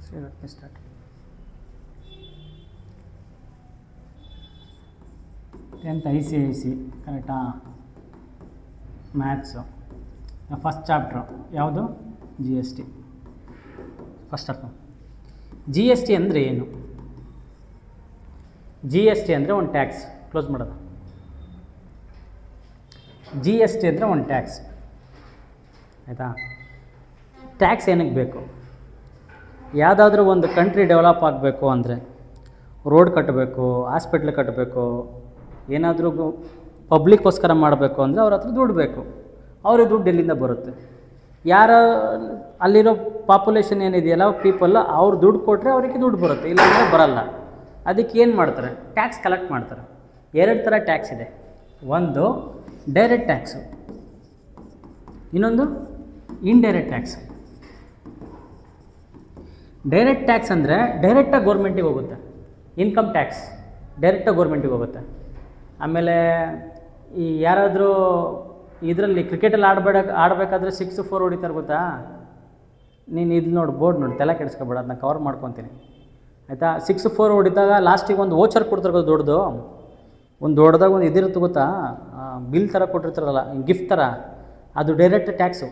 So let me start. 10th ICIC ಕರೆಕ್ಟಾ? Maths first chapter ಯಾವುದು? G S T. First of G S T ಅಂದರೆ ಏನು? G S T ಅಂದರೆ ಒಂದು tax. Close ಮಾಡೋದು. G S T ಅಂದರೆ ಒಂದು ಟ್ಯಾಕ್ಸ್, ಆಯಿತಾ? ಟ್ಯಾಕ್ಸ್ ಏನಕ್ಕೆ ಬೇಕು? ಯಾವುದಾದ್ರೂ ಒಂದು ಕಂಟ್ರಿ ಡೆವಲಪ್ ಆಗಬೇಕು ಅಂದರೆ, ರೋಡ್ ಕಟ್ಟಬೇಕು, ಹಾಸ್ಪಿಟ್ಲ್ ಕಟ್ಟಬೇಕು, ಏನಾದರೂ ಪಬ್ಲಿಕ್ಕೋಸ್ಕರ ಮಾಡಬೇಕು ಅಂದರೆ ಅವ್ರ ಹತ್ರ ದುಡ್ಡು ಬೇಕು. ಅವ್ರಿಗೆ ದುಡ್ಡು ಎಲ್ಲಿಂದ ಬರುತ್ತೆ? ಯಾರ ಅಲ್ಲಿರೋ ಪಾಪ್ಯುಲೇಷನ್ ಏನಿದೆಯಲ್ಲ ಪೀಪಲ್, ಅವ್ರು ದುಡ್ಡು ಕೊಟ್ಟರೆ ಅವರಿಗೆ ದುಡ್ಡು ಬರುತ್ತೆ, ಇಲ್ಲಾಂದರೆ ಬರಲ್ಲ. ಅದಕ್ಕೆ ಏನು ಮಾಡ್ತಾರೆ? ಟ್ಯಾಕ್ಸ್ ಕಲೆಕ್ಟ್ ಮಾಡ್ತಾರೆ. ಎರಡು ಥರ ಟ್ಯಾಕ್ಸ್ ಇದೆ. ಒಂದು ಡೈರೆಕ್ಟ್ ಟ್ಯಾಕ್ಸು, ಇನ್ನೊಂದು ಇಂಡೈರೆಕ್ಟ್ ಟ್ಯಾಕ್ಸು. ಡೈರೆಕ್ಟ್ ಟ್ಯಾಕ್ಸ್ ಅಂದರೆ ಡೈರೆಕ್ಟಾಗಿ ಗೌರ್ಮೆಂಟಿಗೆ ಹೋಗುತ್ತೆ. ಇನ್ಕಮ್ ಟ್ಯಾಕ್ಸ್ ಡೈರೆಕ್ಟಾಗಿ ಗೌರ್ಮೆಂಟಿಗೆ ಹೋಗುತ್ತೆ. ಆಮೇಲೆ ಈ ಯಾರಾದರೂ ಇದರಲ್ಲಿ ಕ್ರಿಕೆಟಲ್ಲಿ ಆಡಬೇಕಾದ್ರೆ 6-4 ಹೊಡಿತಾರೆ ಗೊತ್ತಾ? ನೀನು ಇದು ನೋಡಿ, ಬೋರ್ಡ್ ನೋಡಿ, ತಲೆ ಕೆಡಿಸ್ಕೊಬೇಡ, ಅದನ್ನ ಕವರ್ ಮಾಡ್ಕೊತೀನಿ, ಆಯಿತಾ? 6-4 ಹೊಡಿದಾಗ ಲಾಸ್ಟಿಗೆ ಒಂದು ವೋಚರ್ ಕೊಡ್ತಾರೆ ಗೊತ್ತಾ, ದೊಡ್ಡದು ಒಂದು ದೊಡ್ಡದಾಗ ಒಂದು ಇದಿರುತ್ತೆ ಗೊತ್ತಾ, ಬಿಲ್ ಥರ ಕೊಟ್ಟಿರ್ತಾರಲ್ಲ, ಗಿಫ್ಟ್ ಥರ, ಅದು ಡೈರೆಕ್ಟ್ ಟ್ಯಾಕ್ಸು.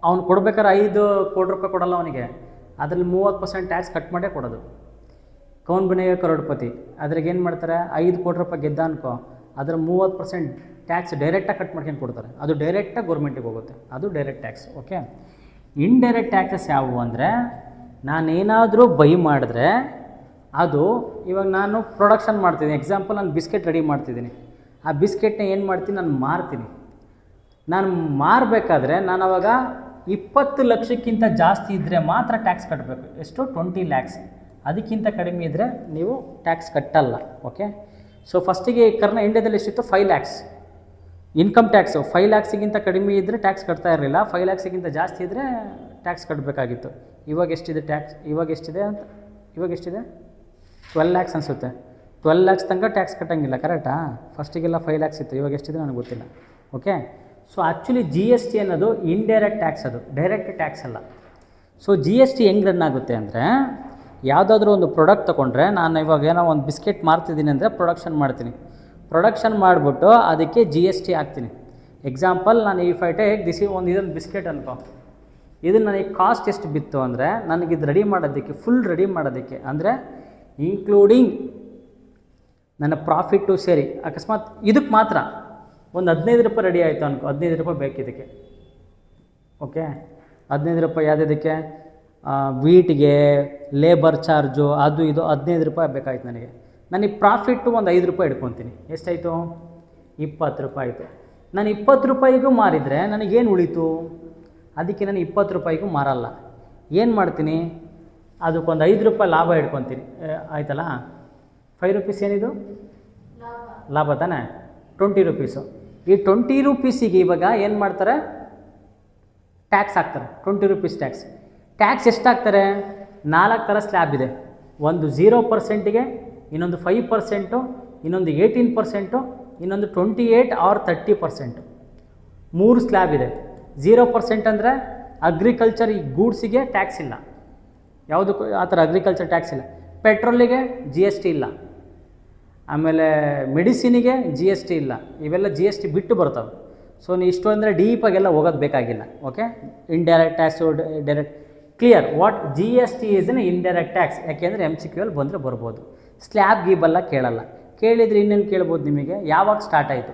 ಅವ್ನು ಕೊಡ್ಬೇಕಾದ್ರೆ 5 ಕೋಟಿ ರೂಪಾಯಿ ಕೊಡಲ್ಲ ಅವನಿಗೆ, ಅದರಲ್ಲಿ 30% ಟ್ಯಾಕ್ಸ್ ಕಟ್ ಮಾಡೇ ಕೊಡೋದು. ಕೌನ್ ಬನೇಗ ಕರೋಡ್ಪತಿ, ಅದ್ರಾಗ ಏನು ಮಾಡ್ತಾರೆ? 5 ಕೋಟಿ ರೂಪಾಯಿ ಗೆದ್ದ ಅನ್ಕೋ, ಅದರ 30% ಟ್ಯಾಕ್ಸ್ ಡೈರೆಕ್ಟಾಗಿ ಕಟ್ ಮಾಡ್ಕೊಂಡು ಕೊಡ್ತಾರೆ. ಅದು ಡೈರೆಕ್ಟಾಗಿ ಗೌರ್ಮೆಂಟಿಗೆ ಹೋಗುತ್ತೆ, ಅದು direct tax. Okay. Indirect taxes ಯಾವುವು ಅಂದರೆ, ನಾನೇನಾದರೂ ಬೈ ಮಾಡಿದ್ರೆ ಅದು, ಇವಾಗ ನಾನು ಪ್ರೊಡಕ್ಷನ್ ಮಾಡ್ತಿದ್ದೀನಿ, ಎಕ್ಸಾಂಪಲ್ ನಾನು ಬಿಸ್ಕೆಟ್ ರೆಡಿ ಮಾಡ್ತಿದ್ದೀನಿ, ಆ ಬಿಸ್ಕೆಟ್ನ ಏನು ಮಾಡ್ತೀನಿ? ನಾನು ಮಾರ್ತೀನಿ. ನಾನು ಮಾರಬೇಕಾದ್ರೆ ನಾನು ಅವಾಗ 20 ಲಕ್ಷಕ್ಕಿಂತ ಜಾಸ್ತಿ ಇದ್ದರೆ ಮಾತ್ರ ಟ್ಯಾಕ್ಸ್ ಕಟ್ಟಬೇಕು. ಎಷ್ಟು? 20 lakhs. ಅದಕ್ಕಿಂತ ಕಡಿಮೆ ಇದ್ದರೆ ನೀವು ಟ್ಯಾಕ್ಸ್ ಕಟ್ಟಲ್ಲ. ಓಕೆ. ಸೊ ಫಸ್ಟಿಗೆ ಇಂಡಿಯಾದಲ್ಲಿ ಎಷ್ಟಿತ್ತು? 5 lakhs ಇನ್ಕಮ್ ಟ್ಯಾಕ್ಸು. 5 lakhsಗಿಂತ ಕಡಿಮೆ ಇದ್ದರೆ ಟ್ಯಾಕ್ಸ್ ಕಟ್ತಾ ಇರಲಿಲ್ಲ, 5 lakhsಗಿಂತ ಜಾಸ್ತಿ ಇದ್ದರೆ ಟ್ಯಾಕ್ಸ್ ಕಟ್ಟಬೇಕಾಗಿತ್ತು. ಇವಾಗ ಎಷ್ಟಿದೆ ಟ್ಯಾಕ್ಸ್? ಇವಾಗ ಎಷ್ಟಿದೆ 12 lakhs ಅನಿಸುತ್ತೆ. 12 lakhs ತನಕ ಟ್ಯಾಕ್ಸ್ ಕಟ್ಟಂಗಿಲ್ಲ, ಕರೆಕ್ಟಾ? ಫಸ್ಟಿಗೆಲ್ಲ 5 lakhs ಇತ್ತು, ಇವಾಗ ಎಷ್ಟಿದೆ ನನಗೆ ಗೊತ್ತಿಲ್ಲ. Okay. So actually G S T ಅನ್ನೋದು ಇಂಡೈರೆಕ್ಟ್ ಟ್ಯಾಕ್ಸ್, ಅದು ಡೈರೆಕ್ಟ್ ಟ್ಯಾಕ್ಸ್ ಅಲ್ಲ. ಸೊ ಜಿ ಎಸ್ ಟಿ ಹೆಂಗೆ ರನ್ ಆಗುತ್ತೆ ಅಂದರೆ, ಯಾವುದಾದ್ರೂ ಒಂದು ಪ್ರಾಡಕ್ಟ್ ತೊಗೊಂಡ್ರೆ, ನಾನು ಇವಾಗ ಏನೋ ಒಂದು ಬಿಸ್ಕೆಟ್ ಮಾರ್ತಿದ್ದೀನಿ ಅಂದರೆ ಪ್ರೊಡಕ್ಷನ್ ಮಾಡ್ತೀನಿ. ಪ್ರೊಡಕ್ಷನ್ ಮಾಡಿಬಿಟ್ಟು ಅದಕ್ಕೆ ಜಿ ಎಸ್ ಟಿ ಹಾಕ್ತೀನಿ. ಎಕ್ಸಾಂಪಲ್, ನಾನು ಈ ಟೇಕ್ ಇದೊಂದು ಬಿಸ್ಕೆಟ್ ಅನ್ಕೋ, ಇದನ್ನು ನನಗೆ ಕಾಸ್ಟ್ ಎಷ್ಟು ಬಿತ್ತು ಅಂದರೆ, ನನಗಿದು ರೆಡಿ ಮಾಡೋದಕ್ಕೆ, ಫುಲ್ ರೆಡಿ ಮಾಡೋದಕ್ಕೆ ಅಂದರೆ ಇನ್ಕ್ಲೂಡಿಂಗ್ ನನ್ನ ಪ್ರಾಫಿಟ್ಟು ಸೇರಿ, ಅಕಸ್ಮಾತ್ ಇದಕ್ಕೆ ಮಾತ್ರ ಒಂದು 15 ರೂಪಾಯಿ ರೆಡಿ ಆಯಿತು ಅನ್ಕೋ, 15 ರೂಪಾಯಿ ಬೇಕು ಇದಕ್ಕೆ. ಓಕೆ. 15 ರೂಪಾಯಿ ಯಾವುದಕ್ಕೆ? ವೀಟ್ಗೆ, ಲೇಬರ್ ಚಾರ್ಜು, ಅದು ಇದು 15 ರೂಪಾಯಿ ಬೇಕಾಯ್ತು ನನಗೆ. ನನಗೆ ಪ್ರಾಫಿಟ್ಟು ಒಂದು 5 ರೂಪಾಯಿ ಇಟ್ಕೊತೀನಿ. ಎಷ್ಟಾಯಿತು? 20 ರೂಪಾಯಿ ಆಯಿತು. ನಾನು 20 ರೂಪಾಯಿಗೂ ಮಾರಿದರೆ ನನಗೇನು ಉಳೀತು? ಅದಕ್ಕೆ ನಾನು 20 ರೂಪಾಯಿಗೂ ಮಾರಲ್ಲ. ಏನು ಮಾಡ್ತೀನಿ? ಅದಕ್ಕೊಂದು 5 ರೂಪಾಯಿ ಲಾಭ ಇಟ್ಕೊತೀನಿ, ಆಯ್ತಲ್ಲ? 5 ರೂಪೀಸ್ ಏನಿದು ಲಾಭ ತಾನೆ? 20 ರೂಪೀಸು. ಈ 20 ರೂಪೀಸಿಗೆ ಇವಾಗ ಏನು ಮಾಡ್ತಾರೆ? ಟ್ಯಾಕ್ಸ್ ಹಾಕ್ತಾರೆ. 20 ರೂಪೀಸ್ ಟ್ಯಾಕ್ಸ್. ಟ್ಯಾಕ್ಸ್ ಎಷ್ಟಾಗ್ತಾರೆ? 4 ಥರ ಸ್ಲ್ಯಾಬ್ ಇದೆ. ಒಂದು 0%ಗೆ, ಇನ್ನೊಂದು 5%, ಇನ್ನೊಂದು 18%, ಇನ್ನೊಂದು 28 or 30%. 3 ಸ್ಲ್ಯಾಬ್ ಇದೆ. 0% ಅಂದರೆ ಅಗ್ರಿಕಲ್ಚರ್, ಈ ಗೂಡ್ಸಿಗೆ ಟ್ಯಾಕ್ಸ್ ಇಲ್ಲ, ಯಾವುದಕ್ಕೂ ಆ ಥರ ಅಗ್ರಿಕಲ್ಚರ್ ಟ್ಯಾಕ್ಸ್ ಇಲ್ಲ. ಪೆಟ್ರೋಲಿಗೆ ಜಿ ಎಸ್ ಟಿ ಇಲ್ಲ, ಆಮೇಲೆ ಮೆಡಿಸಿನಿಗೆ ಜಿ ಎಸ್ ಟಿ ಇಲ್ಲ. ಇವೆಲ್ಲ ಜಿ ಎಸ್ ಟಿ ಬಿಟ್ಟು ಬರ್ತವೆ. ಸೊ ನೀವು ಇಷ್ಟು ಅಂದರೆ ಡೀಪಾಗೆಲ್ಲ ಹೋಗೋದು ಬೇಕಾಗಿಲ್ಲ. Okay. Indirect tax, direct, clear. What G S T is an indirect tax. ಯಾಕೆಂದರೆ MCQ ಅಲ್ಲಿ ಬಂದರೆ ಬರ್ಬೋದು. ಸ್ಲ್ಯಾಬ್ ಗೀಬೆಲ್ಲ ಕೇಳಲ್ಲ. ಕೇಳಿದರೆ ಇನ್ನೇನು ಕೇಳ್ಬೋದು ನಿಮಗೆ? ಯಾವಾಗ ಸ್ಟಾರ್ಟ್ ಆಯಿತು?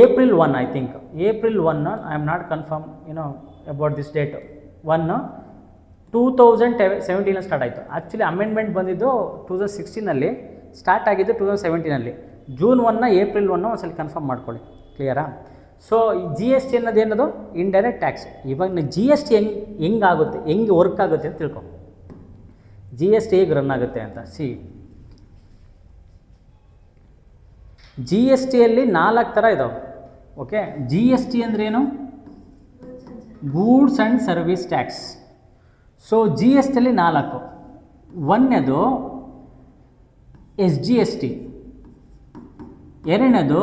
April 1 I think. April 1, I am not confirm about this date. 1 2017 start ಆಯಿತು. ಆ್ಯಕ್ಚುಲಿ ಅಮೆಂಡ್ಮೆಂಟ್ ಬಂದಿದ್ದು 2016ನಲ್ಲಿ, ಸ್ಟಾರ್ಟ್ ಆಗಿದ್ದು 2017ನಲ್ಲಿ. ಜೂನ್ 1, ಏಪ್ರಿಲ್ 1 ಒಂದ್ಸಲ ಕನ್ಫರ್ಮ್ ಮಾಡ್ಕೊಳ್ಳಿ. ಕ್ಲಿಯರಾ? ಸೊ ಜಿ ಎಸ್ ಟಿ ಅನ್ನೋದು ಏನದು? Indirect tax. ಇವಾಗ ಜಿ ಎಸ್ ಟಿ ಹೆಂಗಾಗುತ್ತೆ, ಹೆಂಗೆ ವರ್ಕ್ ಆಗುತ್ತೆ ಅಂತ ತಿಳ್ಕೊ. ಜಿ ಎಸ್ ಟಿ ಹೇಗೆ ರನ್ ಆಗುತ್ತೆ ಅಂತ ಜಿ ಎಸ್ ಟಿಯಲ್ಲಿ 4 ಥರ ಇದಾವೆ. ಓಕೆ. ಜಿ ಎಸ್ ಟಿ ಅಂದರೆ ಏನು? Goods and service tax. So G S ಟಿಯಲ್ಲಿ 4. ಒಂದನೇದು SGST, ಎರಡನೇದು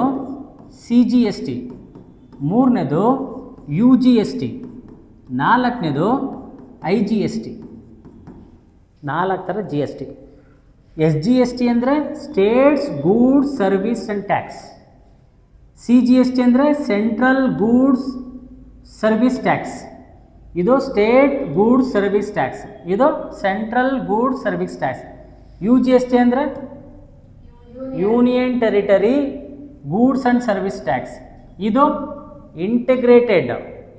CGST, ಮೂರನೇದು UGST, ನಾಲ್ಕನೇದು IGST, 4 ಥರ GST. SGST ಅಂದರೆ States goods service and tax. CGST ಅಂದರೆ ಸೆಂಟ್ರಲ್ ಗೂಡ್ಸ್ ಸರ್ವಿಸ್ ಟ್ಯಾಕ್ಸ್. ಇದು ಸ್ಟೇಟ್ ಗೂಡ್ಸ್ ಸರ್ವಿಸ್ ಟ್ಯಾಕ್ಸ್, ಇದು central goods service tax. UGST ಅಂದರೆ union territory goods and service tax. ಇದು ಇಂಟಿಗ್ರೇಟೆಡ್.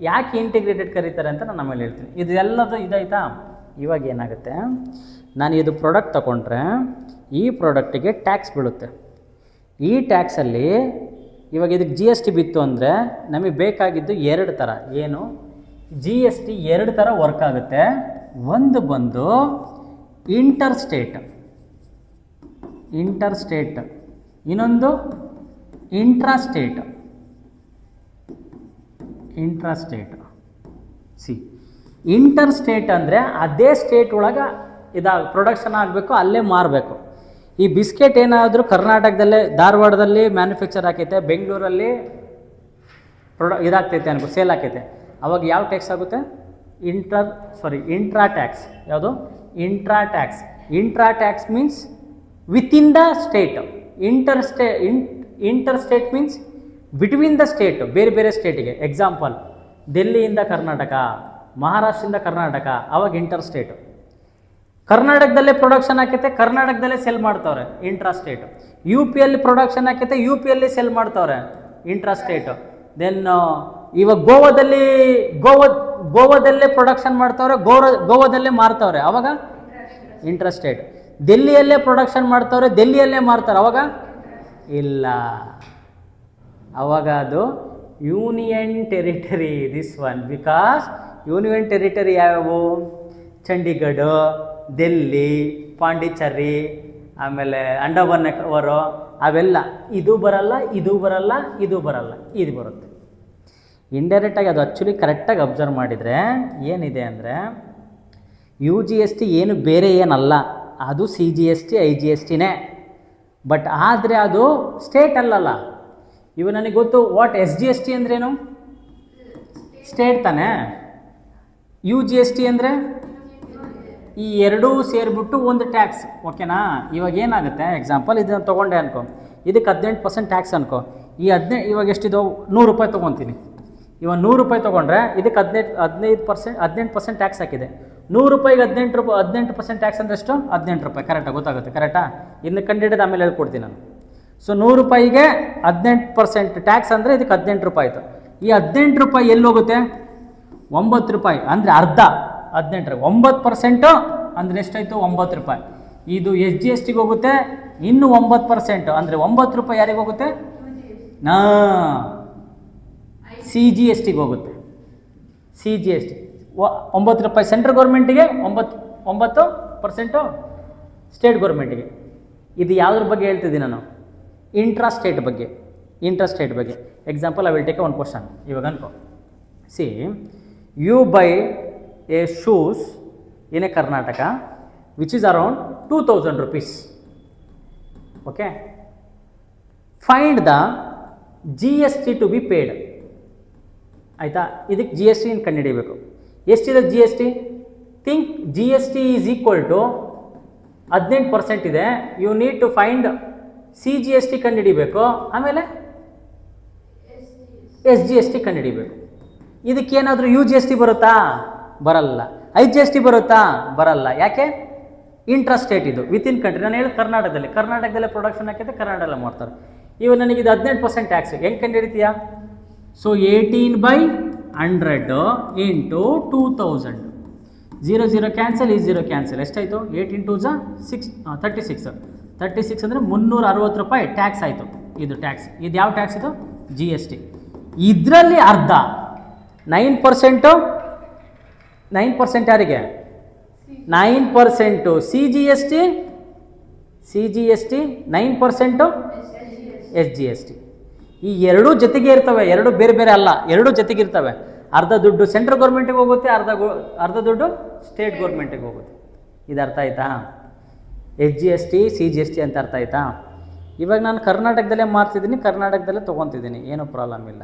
ಯಾಕೆ ಇಂಟಿಗ್ರೇಟೆಡ್ ಕರೀತಾರೆ ಅಂತ ನಾನು ಆಮೇಲೆ ಹೇಳ್ತೀನಿ. ಇದೆಲ್ಲದು ಇದಾಯ್ತಾ. ಇವಾಗ ಏನಾಗುತ್ತೆ, ನಾನು ಇದು ಪ್ರಾಡಕ್ಟ್ ತಗೊಂಡ್ರೆ ಈ ಪ್ರಾಡಕ್ಟಿಗೆ ಟ್ಯಾಕ್ಸ್ ಬೀಳುತ್ತೆ. ಈ ಟ್ಯಾಕ್ಸಲ್ಲಿ ಇವಾಗ ಇದಕ್ಕೆ GST ಬಿತ್ತು ಅಂದರೆ ನಮಗೆ ಬೇಕಾಗಿದ್ದು 2 ಥರ. ಏನು GST 2 ಥರ ವರ್ಕ್ ಆಗುತ್ತೆ. ಒಂದು ಬಂದು ಇಂಟರ್ ಸ್ಟೇಟ್, ಇನ್ನೊಂದು ಇಂಟ್ರಾಸ್ಟೇಟ್. ಇಂಟರ್ ಸ್ಟೇಟ್ ಅಂದರೆ ಅದೇ ಸ್ಟೇಟ್ ಒಳಗೆ ಪ್ರೊಡಕ್ಷನ್ ಆಗಬೇಕು, ಅಲ್ಲೇ ಮಾರಬೇಕು. ಈ ಬಿಸ್ಕೆಟ್ ಏನಾದರೂ ಕರ್ನಾಟಕದಲ್ಲೇ ಧಾರವಾಡದಲ್ಲಿ ಮ್ಯಾನುಫ್ಯಾಕ್ಚರ್ ಆಕೈತೆ, ಬೆಂಗಳೂರಲ್ಲಿ ಇದಾಗ್ತೈತೆ ಅನ್ಕೋ, ಸೇಲ್ ಆಕೈತೆ, ಅವಾಗ ಯಾವ ಟ್ಯಾಕ್ಸ್ ಆಗುತ್ತೆ? Intra tax. ಯಾವುದು? Intra tax means within the state. Inter state means between the state, ಬೇರೆ ಬೇರೆ ಸ್ಟೇಟಿಗೆ. ಎಕ್ಸಾಂಪಲ್, ಡೆಲ್ಲಿಯಿಂದ ಕರ್ನಾಟಕ, ಮಹಾರಾಷ್ಟ್ರದಿಂದ ಕರ್ನಾಟಕ, ಅವಾಗ ಇಂಟರ್ ಸ್ಟೇಟು. ಕರ್ನಾಟಕದಲ್ಲೇ ಪ್ರೊಡಕ್ಷನ್ ಆಕೈತೆ, ಕರ್ನಾಟಕದಲ್ಲೇ ಸೆಲ್ ಮಾಡ್ತವ್ರೆ, ಇಂಟ್ರಾ ಸ್ಟೇಟು. UPಯಲ್ಲಿ ಪ್ರೊಡಕ್ಷನ್ ಆಕೈತೆ, UPಯಲ್ಲಿ ಸೆಲ್ ಮಾಡ್ತವ್ರೆ, ಇಂಟ್ರಾ ಸ್ಟೇಟು. ದೆನ್ ಇವಾಗ ಗೋವಾದಲ್ಲೇ ಪ್ರೊಡಕ್ಷನ್ ಮಾಡ್ತವ್ರೆ, ಗೋವಾದಲ್ಲೇ ಮಾರ್ತವ್ರೆ, ಅವಾಗ ಇಂಟ್ರಾ ಸ್ಟೇಟ್. ಡೆಲ್ಲಿಯಲ್ಲೇ ಪ್ರೊಡಕ್ಷನ್ ಮಾಡ್ತವ್ರೆ, ಡೆಲ್ಲಿಯಲ್ಲೇ ಮಾರ್ತಾರೆ, ಅವಾಗ ಇಲ್ಲ, ಅವಾಗ ಅದು union territory. This one, because union territory ಯಾವ್ಯಾವು? ಚಂಡೀಗಢ, ಡೆಲ್ಲಿ, ಪಾಂಡಿಚೇರಿ, ಆಮೇಲೆ ಅಂಡಮಾನ್ ನಿಕೋಬಾರು, ಅವೆಲ್ಲ. ಇದು ಬರಲ್ಲ, ಇದು ಬರಲ್ಲ, ಇದು ಬರಲ್ಲ, ಇದು ಬರುತ್ತೆ. ಇಂಡೈರೆಕ್ಟಾಗಿ ಅದು ಆ್ಯಕ್ಚುಲಿ ಕರೆಕ್ಟಾಗಿ ಅಬ್ಸರ್ವ್ ಮಾಡಿದರೆ ಏನಿದೆ ಅಂದರೆ, UGST ಏನು ಬೇರೆ ಏನಲ್ಲ, ಅದು CGST IGSTನೇ. ಬಟ್ ಆದರೆ ಅದು ಸ್ಟೇಟ್ ಅಲ್ಲಲ್ಲ. ಇವು ನನಗೆ ಗೊತ್ತು. ವಾಟ್ SGST ಅಂದ್ರೇನು? ಸ್ಟೇಟ್ ತಾನೇ. UGST ಅಂದರೆ ಈ ಎರಡೂ ಸೇರಿಬಿಟ್ಟು ಒಂದು ಟ್ಯಾಕ್ಸ್. ಓಕೆನಾ? ಇವಾಗ ಏನಾಗುತ್ತೆ, ಎಕ್ಸಾಂಪಲ್ ಇದನ್ನು ತೊಗೊಂಡೆ ಅನ್ಕೋ, ಇದಕ್ಕೆ 18% ಟ್ಯಾಕ್ಸ್ ಅನ್ಕೋ. ಇವಾಗ ಎಷ್ಟಿದು? 100 ರೂಪಾಯಿ ತೊಗೊತೀನಿ. ಇವಾಗ 100 ರೂಪಾಯಿ ತೊಗೊಂಡ್ರೆ ಇದಕ್ಕೆ 18% ಟ್ಯಾಕ್ಸ್ ಹಾಕಿದೆ. 100 ರೂಪಾಯಿಗೆ 18% ಟ್ಯಾಕ್ಸ್ ಅಂದರೆ ಎಷ್ಟು? 18 ರೂಪಾಯಿ. ಕರೆಕ್ಟಾಗಿ ಗೊತ್ತಾಗುತ್ತೆ. ಕರೆಕ್ಟಾ? ಇನ್ನು ಕಂಡಿಡಿದ ಆಮೇಲೆ ಹೇಳ್ಕೊಡ್ತೀನಿ ನಾನು. ಸೊ 100 ರೂಪಾಯಿಗೆ 18% ಟ್ಯಾಕ್ಸ್ ಅಂದರೆ ಇದಕ್ಕೆ 18 ರೂಪಾಯಿ ಆಯಿತು. ಈ 18 ರೂಪಾಯಿ ಎಲ್ಲಿ ಹೋಗುತ್ತೆ? 9 ರೂಪಾಯಿ. ಅಂದರೆ ಅರ್ಧ 18 9% ಅಂದರೆ ಎಷ್ಟಾಯಿತು? 9 ರೂಪಾಯಿ. ಇದು SGSTಗೆ ಹೋಗುತ್ತೆ. ಇನ್ನು 9% ಅಂದರೆ 9 ರೂಪಾಯಿ ಯಾರಿಗೆ ಹೋಗುತ್ತೆ? CGSTಗೆ ಹೋಗುತ್ತೆ. CGST 9 ರೂಪಾಯಿ ಸೆಂಟ್ರಲ್ ಗೌರ್ಮೆಂಟಿಗೆ, 9% ಸ್ಟೇಟ್ ಗೌರ್ಮೆಂಟಿಗೆ. ಇದು ಯಾವುದ್ರ ಬಗ್ಗೆ ಹೇಳ್ತಿದ್ದೀನಿ ನಾನು? ಇಂಟ್ರಾ ಸ್ಟೇಟ್ ಬಗ್ಗೆ. Example, I will take one question. ಇವಾಗ ಅನ್ಕೋ, see you buy a shoes in a Karnataka which is around 2000 rupees. Okay, find the GST to be paid. ಆಯಿತಾ? ಇದಕ್ಕೆ GST ಕಂಡುಹಿಡಿಯಬೇಕು. ಎಷ್ಟಿದೆ GST? Think GST is equal to 18% ಇದೆ. You need to find CGST ಕಂಡುಹಿಡಿಬೇಕು, ಆಮೇಲೆ SGST ಕಂಡುಹಿಡಿಬೇಕು. ಇದಕ್ಕೇನಾದರೂ UGST ಬರುತ್ತಾ? ಬರಲ್ಲ. IGST ಬರುತ್ತಾ? ಬರಲ್ಲ. ಯಾಕೆ? ಇಂಟ್ರಾ ಸ್ಟೇಟ್, ಇದು ವಿತಿನ್ ಕಂಟ್ರಿ. ನಾನು ಹೇಳಿ ಕರ್ನಾಟಕದಲ್ಲೇ ಪ್ರೊಡಕ್ಷನ್ ಹಾಕಿದ್ರೆ ಕರ್ನಾಟಕದಲ್ಲೇ ಮಾಡ್ತಾರೆ. ಇವಾಗ ನನಗಿದು 18% ಟ್ಯಾಕ್ಸ್ ಹೆಂಗೆ ಕಂಡುಹಿಡಿತೀಯಾ? So 18/100 into 2000. 0 ಕ್ಯಾನ್ಸಲ್, ಈ 0 ಕ್ಯಾನ್ಸಲ್. ಎಷ್ಟಾಯಿತು? 8 × 2 = 36. 36 ಅಂದರೆ 360 ರೂಪಾಯಿ ಟ್ಯಾಕ್ಸ್ ಆಯಿತು. ಇದು ಟ್ಯಾಕ್ಸ್. ಇದು ಯಾವ ಟ್ಯಾಕ್ಸ್? ಇದು GST. ಇದರಲ್ಲಿ ಅರ್ಧ 9% ಯಾರಿಗೆ? 9% CGST, 9% SGST. ಈ ಎರಡೂ ಜೊತೆಗೆ ಇರ್ತವೆ, ಎರಡು ಬೇರೆ ಬೇರೆ ಅಲ್ಲ, ಎರಡೂ ಜೊತೆಗೆ ಇರ್ತವೆ. ಅರ್ಧ ದುಡ್ಡು ಸೆಂಟ್ರಲ್ ಗೌರ್ಮೆಂಟಿಗೆ ಹೋಗುತ್ತೆ, ಅರ್ಧ ದುಡ್ಡು ಸ್ಟೇಟ್ ಗೌರ್ಮೆಂಟಿಗೆ ಹೋಗುತ್ತೆ. ಇದು ಅರ್ಥ ಆಯ್ತಾ? SGST CGST ಅಂತ ಅರ್ಥ ಆಯ್ತಾ? ಇವಾಗ ನಾನು ಕರ್ನಾಟಕದಲ್ಲೇ ಮಾರ್ತಿದ್ದೀನಿ, ಕರ್ನಾಟಕದಲ್ಲೇ ತೊಗೊತಿದ್ದೀನಿ, ಏನೂ ಪ್ರಾಬ್ಲಮ್ ಇಲ್ಲ.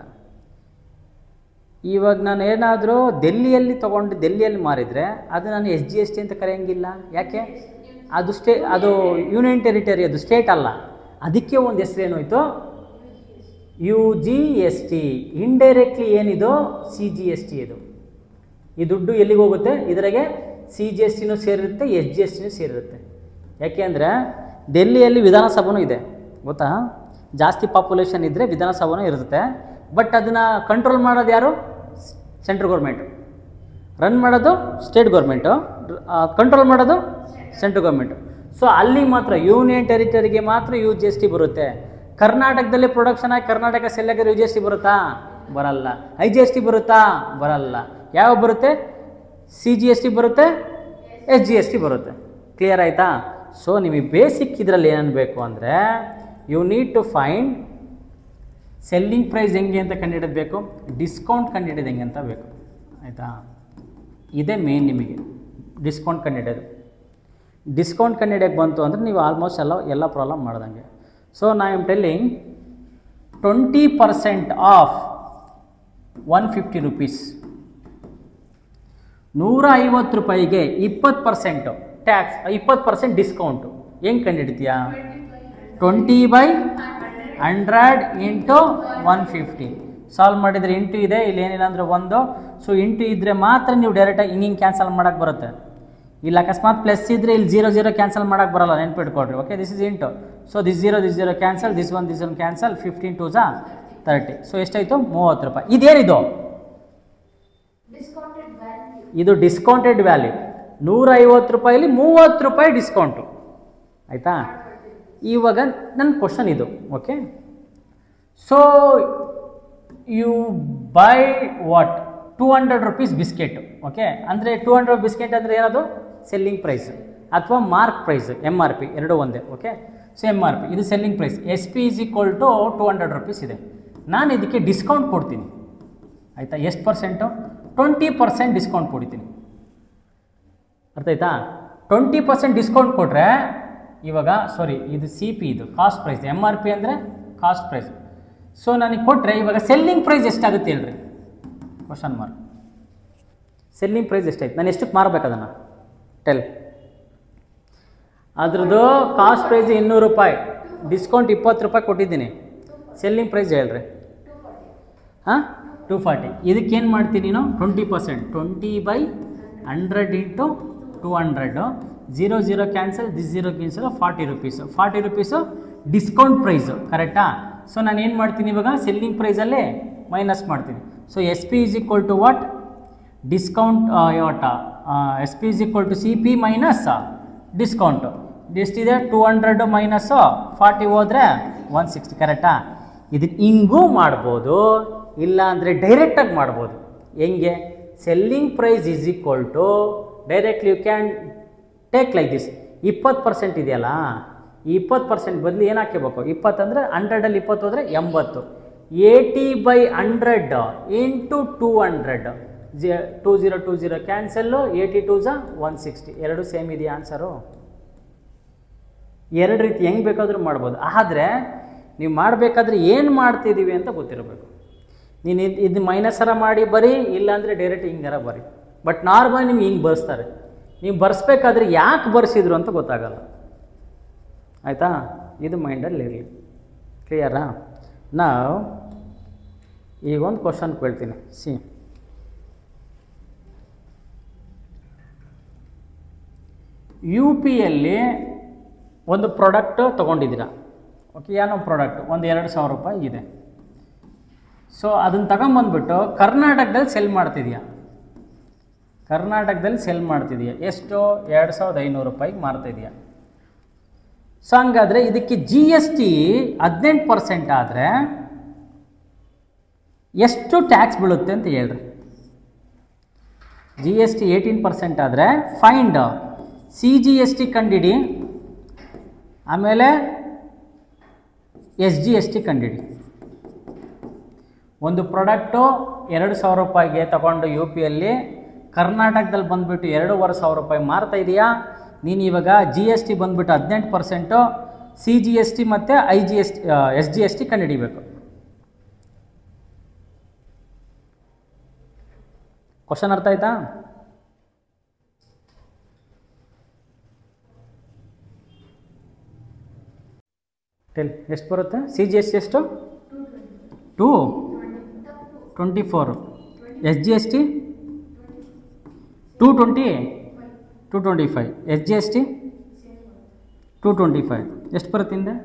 ಇವಾಗ ನಾನು ಏನಾದರೂ ಡೆಲ್ಲಿಯಲ್ಲಿ ತೊಗೊಂಡು ಡೆಲ್ಲಿಯಲ್ಲಿ ಮಾರಿದರೆ ಅದು ನಾನು ಎಸ್ ಜಿ ಎಸ್ ಟಿ ಅಂತ ಕರೆಯೋಂಗಿಲ್ಲ. ಯಾಕೆ? ಅದು ಯೂನಿಯನ್ ಟೆರಿಟರಿ, ಅದು ಸ್ಟೇಟ್ ಅಲ್ಲ. ಅದಕ್ಕೆ ಒಂದು ಹೆಸರೇನೋಯ್ತು, U G S T. Indirectly ಏನಿದು ಸಿ ಜಿ ಎಸ್ ಟಿ. ಇದು ಈ ದುಡ್ಡು ಎಲ್ಲಿಗೆ ಹೋಗುತ್ತೆ? ಇದರಾಗೆ ಸಿ ಜಿ ಎಸ್ ಟಿನೂ ಸೇರಿರುತ್ತೆ, ಎಸ್ ಜಿ ಎಸ್ ಟಿನೂ ಸೇರಿರುತ್ತೆ. ಯಾಕೆ ಅಂದರೆ ಡೆಲ್ಲಿಯಲ್ಲಿ ವಿಧಾನಸಭೆನೂ ಇದೆ, ಗೊತ್ತಾ? ಜಾಸ್ತಿ ಪಾಪ್ಯುಲೇಷನ್ ಇದ್ದರೆ ವಿಧಾನಸಭೆನೂ ಇರುತ್ತೆ. ಬಟ್ ಅದನ್ನು ಕಂಟ್ರೋಲ್ ಮಾಡೋದು ಯಾರು? Central government. ರನ್ ಮಾಡೋದು ಸ್ಟೇಟ್ ಗೌರ್ಮೆಂಟು, ಕಂಟ್ರೋಲ್ ಮಾಡೋದು ಸೆಂಟ್ರಲ್ ಗೌರ್ಮೆಂಟು. ಸೊ ಅಲ್ಲಿ ಮಾತ್ರ ಯೂನಿಯನ್ ಟೆರಿಟರಿಗೆ ಮಾತ್ರ ಯು ಜಿ ಎಸ್ ಟಿ ಬರುತ್ತೆ. ಕರ್ನಾಟಕದಲ್ಲಿ ಪ್ರೊಡಕ್ಷನ್ ಆಗಿ ಕರ್ನಾಟಕ ಸೆಲ್ ಆಗಿರೋ ಯು ಜಿ ಎಸ್ ಟಿ ಬರುತ್ತಾ? ಬರಲ್ಲ. ಐ ಜಿ ಎಸ್ ಟಿ ಬರುತ್ತಾ? ಬರಲ್ಲ. ಯಾವ ಬರುತ್ತೆ? ಸಿ ಜಿ ಎಸ್ ಟಿ ಬರುತ್ತೆ, ಎಸ್ ಜಿ ಎಸ್ ಟಿ ಬರುತ್ತೆ. ಕ್ಲಿಯರ್ ಆಯಿತಾ? ಸೊ ನಿಮಗೆ ಬೇಸಿಕ್ ಇದರಲ್ಲಿ ಏನೇನು ಬೇಕು ಅಂದರೆ, you need to find selling price ಹೆಂಗೆ ಅಂತ ಕಂಡುಹಿಡಬೇಕು, ಡಿಸ್ಕೌಂಟ್ ಕಂಡುಹಿಡಿದು ಹೆಂಗೆ ಅಂತ ಬೇಕು. ಆಯಿತಾ? ಇದೇ ಮೇನ್ ನಿಮಗೆ ಡಿಸ್ಕೌಂಟ್ ಕಂಡುಹಿಡಿಯೋದು. ಡಿಸ್ಕೌಂಟ್ ಕಂಡುಹಿಡಿಯೋಕ್ಕೆ ಬಂತು ಅಂದರೆ ನೀವು ಆಲ್ಮೋಸ್ಟ್ ಎಲ್ಲ ಪ್ರಾಬ್ಲಮ್ ಮಾಡ್ದಂಗೆ. ಸೊ ನಾ ಆಮ್ ಟೆಲ್ಲಿಂಗ್ 20% ಆಫ್ 150 ರೂಪೀಸ್. 150 ರೂಪಾಯಿಗೆ 20% ಟ್ಯಾಕ್ಸ್, 20% ಡಿಸ್ಕೌಂಟು. ಹೆಂಗೆ ಕಂಡುಹಿಡ್ತೀಯಾ? 20/100 ಇಂಟು 150. ಸಾಲ್ವ್ ಮಾಡಿದರೆ ಇಂಟು ಇದೆ, ಇಲ್ಲಿ ಏನಿಲ್ಲ ಅಂದರೆ 1. ಸೊ ಇಂಟು ಇದ್ದರೆ ಮಾತ್ರ ನೀವು ಡೈರೆಕ್ಟಾಗಿ ಹಿಂಗೆ ಕ್ಯಾನ್ಸಲ್ ಮಾಡೋಕ್ಕೆ ಬರುತ್ತೆ. ಇಲ್ಲಿ ಅಕಸ್ಮಾತ್ ಪ್ಲಸ್ ಇದ್ದರೆ ಇಲ್ಲಿ 0 ಕ್ಯಾನ್ಸಲ್ ಮಾಡೋಕ್ಕೆ ಬರೋಲ್ಲ, ನೆನ್ಪಿಟ್ಕೊಡ್ರಿ. Okay, this is into. So this 0 cancel, this one cancel. 15 2 30. So ಎಷ್ಟಾಯಿತು? 30 ರೂಪಾಯಿ. ಇದೇನಿದು? ಇದು ಡಿಸ್ಕೌಂಟೆಡ್ ವ್ಯಾಲ್ಯೂ. 150 ರೂಪಾಯಲ್ಲಿ 30 ರೂಪಾಯಿ ಡಿಸ್ಕೌಂಟು. ಆಯಿತಾ? ಇವಾಗ ನನ್ನ ಕ್ವಶನ್ ಇದು. Okay, so you buy what? 200 rupees biscuit. Okay, ಅಂದರೆ 200 ಬಿಸ್ಕೆಟ್ ಅಂದರೆ ಏನದು? ಸೆಲ್ಲಿಂಗ್ ಪ್ರೈಸ್ ಅಥವಾ mark price, M R P ಎರಡೂ ಒಂದೇ. Okay, so M R P ಇದು selling price. S P is equal to 200 rupees ಇದೆ. ನಾನು ಇದಕ್ಕೆ ಡಿಸ್ಕೌಂಟ್ ಕೊಡ್ತೀನಿ. ಆಯಿತಾ? ಎಷ್ಟು ಪರ್ಸೆಂಟು? 20% ಡಿಸ್ಕೌಂಟ್ ಕೊಡ್ತೀನಿ. ಅರ್ಥ ಆಯ್ತಾ? 20% ಡಿಸ್ಕೌಂಟ್ ಕೊಟ್ಟರೆ ಇವಾಗ ಇದು ಸಿ ಪಿ, ಇದು cost price. M R P ಅಂದರೆ ಕಾಸ್ಟ್ ಪ್ರೈಸ್. ಸೊ ನನಗೆ ಕೊಟ್ಟರೆ ಇವಾಗ ಸೆಲ್ಲಿಂಗ್ ಪ್ರೈಸ್ ಎಷ್ಟಾಗುತ್ತೆ ಹೇಳ್ರಿ? Question mark. ಸೆಲ್ಲಿಂಗ್ ಪ್ರೈಸ್ ಎಷ್ಟಾಯ್ತು? ನಾನು ಎಷ್ಟಕ್ಕೆ ಮಾರಬೇಕು ಅದನ್ನು? ಟೆಲ್. ಅದ್ರದ್ದು ಕಾಸ್ಟ್ ಪ್ರೈಸ್ 200 ರೂಪಾಯಿ, ಡಿಸ್ಕೌಂಟ್ 20 ರೂಪಾಯಿ ಕೊಟ್ಟಿದ್ದೀನಿ. ಸೆಲ್ಲಿಂಗ್ ಪ್ರೈಸ್ ಹೇಳ್ರಿ? 240. ಇದಕ್ಕೇನು ಮಾಡ್ತೀನಿ ನೀನು? 20%. 20/100 into 200. 0 cancel, this 0 cancel. 40 rupees. 40 rupees discount price. ಕರೆಕ್ಟಾ? ಸೊ ನಾನು ಏನು ಮಾಡ್ತೀನಿ ಇವಾಗ? ಸೆಲ್ಲಿಂಗ್ ಪ್ರೈಸಲ್ಲೇ ಮೈನಸ್ ಮಾಡ್ತೀನಿ. So S P is equal to what? Discount S P is equal to C P minus discount. ಎಷ್ಟಿದೆ? 200 ಮೈನಸ್ಸು 40 ಹೋದರೆ 160. ಕರೆಕ್ಟಾ? ಇದಕ್ಕೆ ಹಿಂಗೂ ಮಾಡ್ಬೋದು, ಇಲ್ಲ ಅಂದರೆ ಡೈರೆಕ್ಟಾಗಿ ಮಾಡ್ಬೋದು. ಹೆಂಗೆ? Selling price is equal to directly you can take like this. 20% ಇದೆಯಲ್ಲ, ಈ 20% ಬದಲು ಏನು ಹಾಕಬೇಕು? 20 ಅಂದರೆ 100ಅಲ್ಲಿ 20 ಹೋದರೆ 80. 80/100 ಇಂಟು 200. 20 ಕ್ಯಾನ್ಸಲ್ಲು. 82 160. ಎರಡು ಸೇಮ್ ಇದೆಯಾ ಆನ್ಸರು? ಎರಡು ರೀತಿ ಹೆಂಗೆ ಬೇಕಾದರೂ ಮಾಡ್ಬೋದು. ಆದರೆ ನೀವು ಮಾಡಬೇಕಾದ್ರೆ ಏನು ಮಾಡ್ತಿದ್ದೀವಿ ಅಂತ ಗೊತ್ತಿರಬೇಕು. ನೀನು ಇದು ಮೈನಸರ ಮಾಡಿ ಬರೀ, ಇಲ್ಲಾಂದರೆ ಡೈರೆಕ್ಟ್ ಹಿಂಗಾರ ಬರೀ. ಬಟ್ ನಾರ್ಮಲ್ ನಿಮ್ಗೆ ಹಿಂಗೆ ಬರ್ಸ್ತಾರೆ. ನೀವು ಬರ್ಸ್ಬೇಕಾದ್ರೆ ಯಾಕೆ ಬರ್ಸಿದ್ರು ಅಂತ ಗೊತ್ತಾಗಲ್ಲ. ಆಯಿತಾ? ಇದು ಮೈಂಡಲ್ಲಿ ಇರಲಿ. ಕ್ಲಿಯರಾ? ನಾವು ಈಗ ಒಂದು ಕ್ವಶನ್ ಕೇಳ್ತೀನಿ. ಯು ಪಿಯಲ್ಲಿ ಒಂದು ಪ್ರಾಡಕ್ಟ್ ತೊಗೊಂಡಿದ್ದೀರಾ. ಓಕೆ, ಏನೋ ಪ್ರಾಡಕ್ಟ್ ಒಂದು 2000 ರೂಪಾಯಿ ಇದೆ. ಸೊ ಅದನ್ನು ತಗೊಂಬಂದ್ಬಿಟ್ಟು ಕರ್ನಾಟಕದಲ್ಲಿ ಸೆಲ್ ಮಾಡ್ತಿದ್ಯಾ. ಎಷ್ಟು? 2500 ರೂಪಾಯಿಗೆ ಮಾರ್ತಾಯಿದೆಯಾ. ಸೊ ಹಂಗಾದರೆ ಇದಕ್ಕೆ ಜಿ ಎಸ್ ಟಿ 18% ಆದರೆ ಎಷ್ಟು ಟ್ಯಾಕ್ಸ್ ಬೀಳುತ್ತೆ ಅಂತ ಹೇಳ್ರಿ? ಜಿ ಎಸ್ ಟಿ 18% ಆದರೆ find C G S T ಕಂಡಿಡಿ, ಆಮೇಲೆ ಎಸ್ ಜಿ ಎಸ್ ಟಿ ಕಂಡಿಡಿ. ಒಂದು ಪ್ರಾಡಕ್ಟು 2000 ರೂಪಾಯಿಗೆ ತಗೊಂಡು ಯು ಪಿಯಲ್ಲಿ ಕರ್ನಾಟಕದಲ್ಲಿ ಬಂದುಬಿಟ್ಟು 2500 ರೂಪಾಯಿ ಮಾರ್ತಾ ಇದೆಯಾ. ನೀನು ಇವಾಗ ಜಿ ಎಸ್ ಟಿ ಬಂದುಬಿಟ್ಟು 18%, ಸಿ ಜಿ ಎಸ್ ಟಿ ಮತ್ತು ಎಸ್ ಜಿ ಎಸ್ ಟಿ ಕಂಡುಹಿಡಿಬೇಕು. ಕ್ವಶನ್ ಅರ್ಥ ಆಯ್ತಾ? ಎಷ್ಟು ಬರುತ್ತೆ? ಸಿ ಜಿ ಎಸ್ ಟಿ ಎಷ್ಟು? 224. S G S T 225. S G S T 225. ಎಷ್ಟು ಬರುತ್ತೆ ಹಿಂದೆ?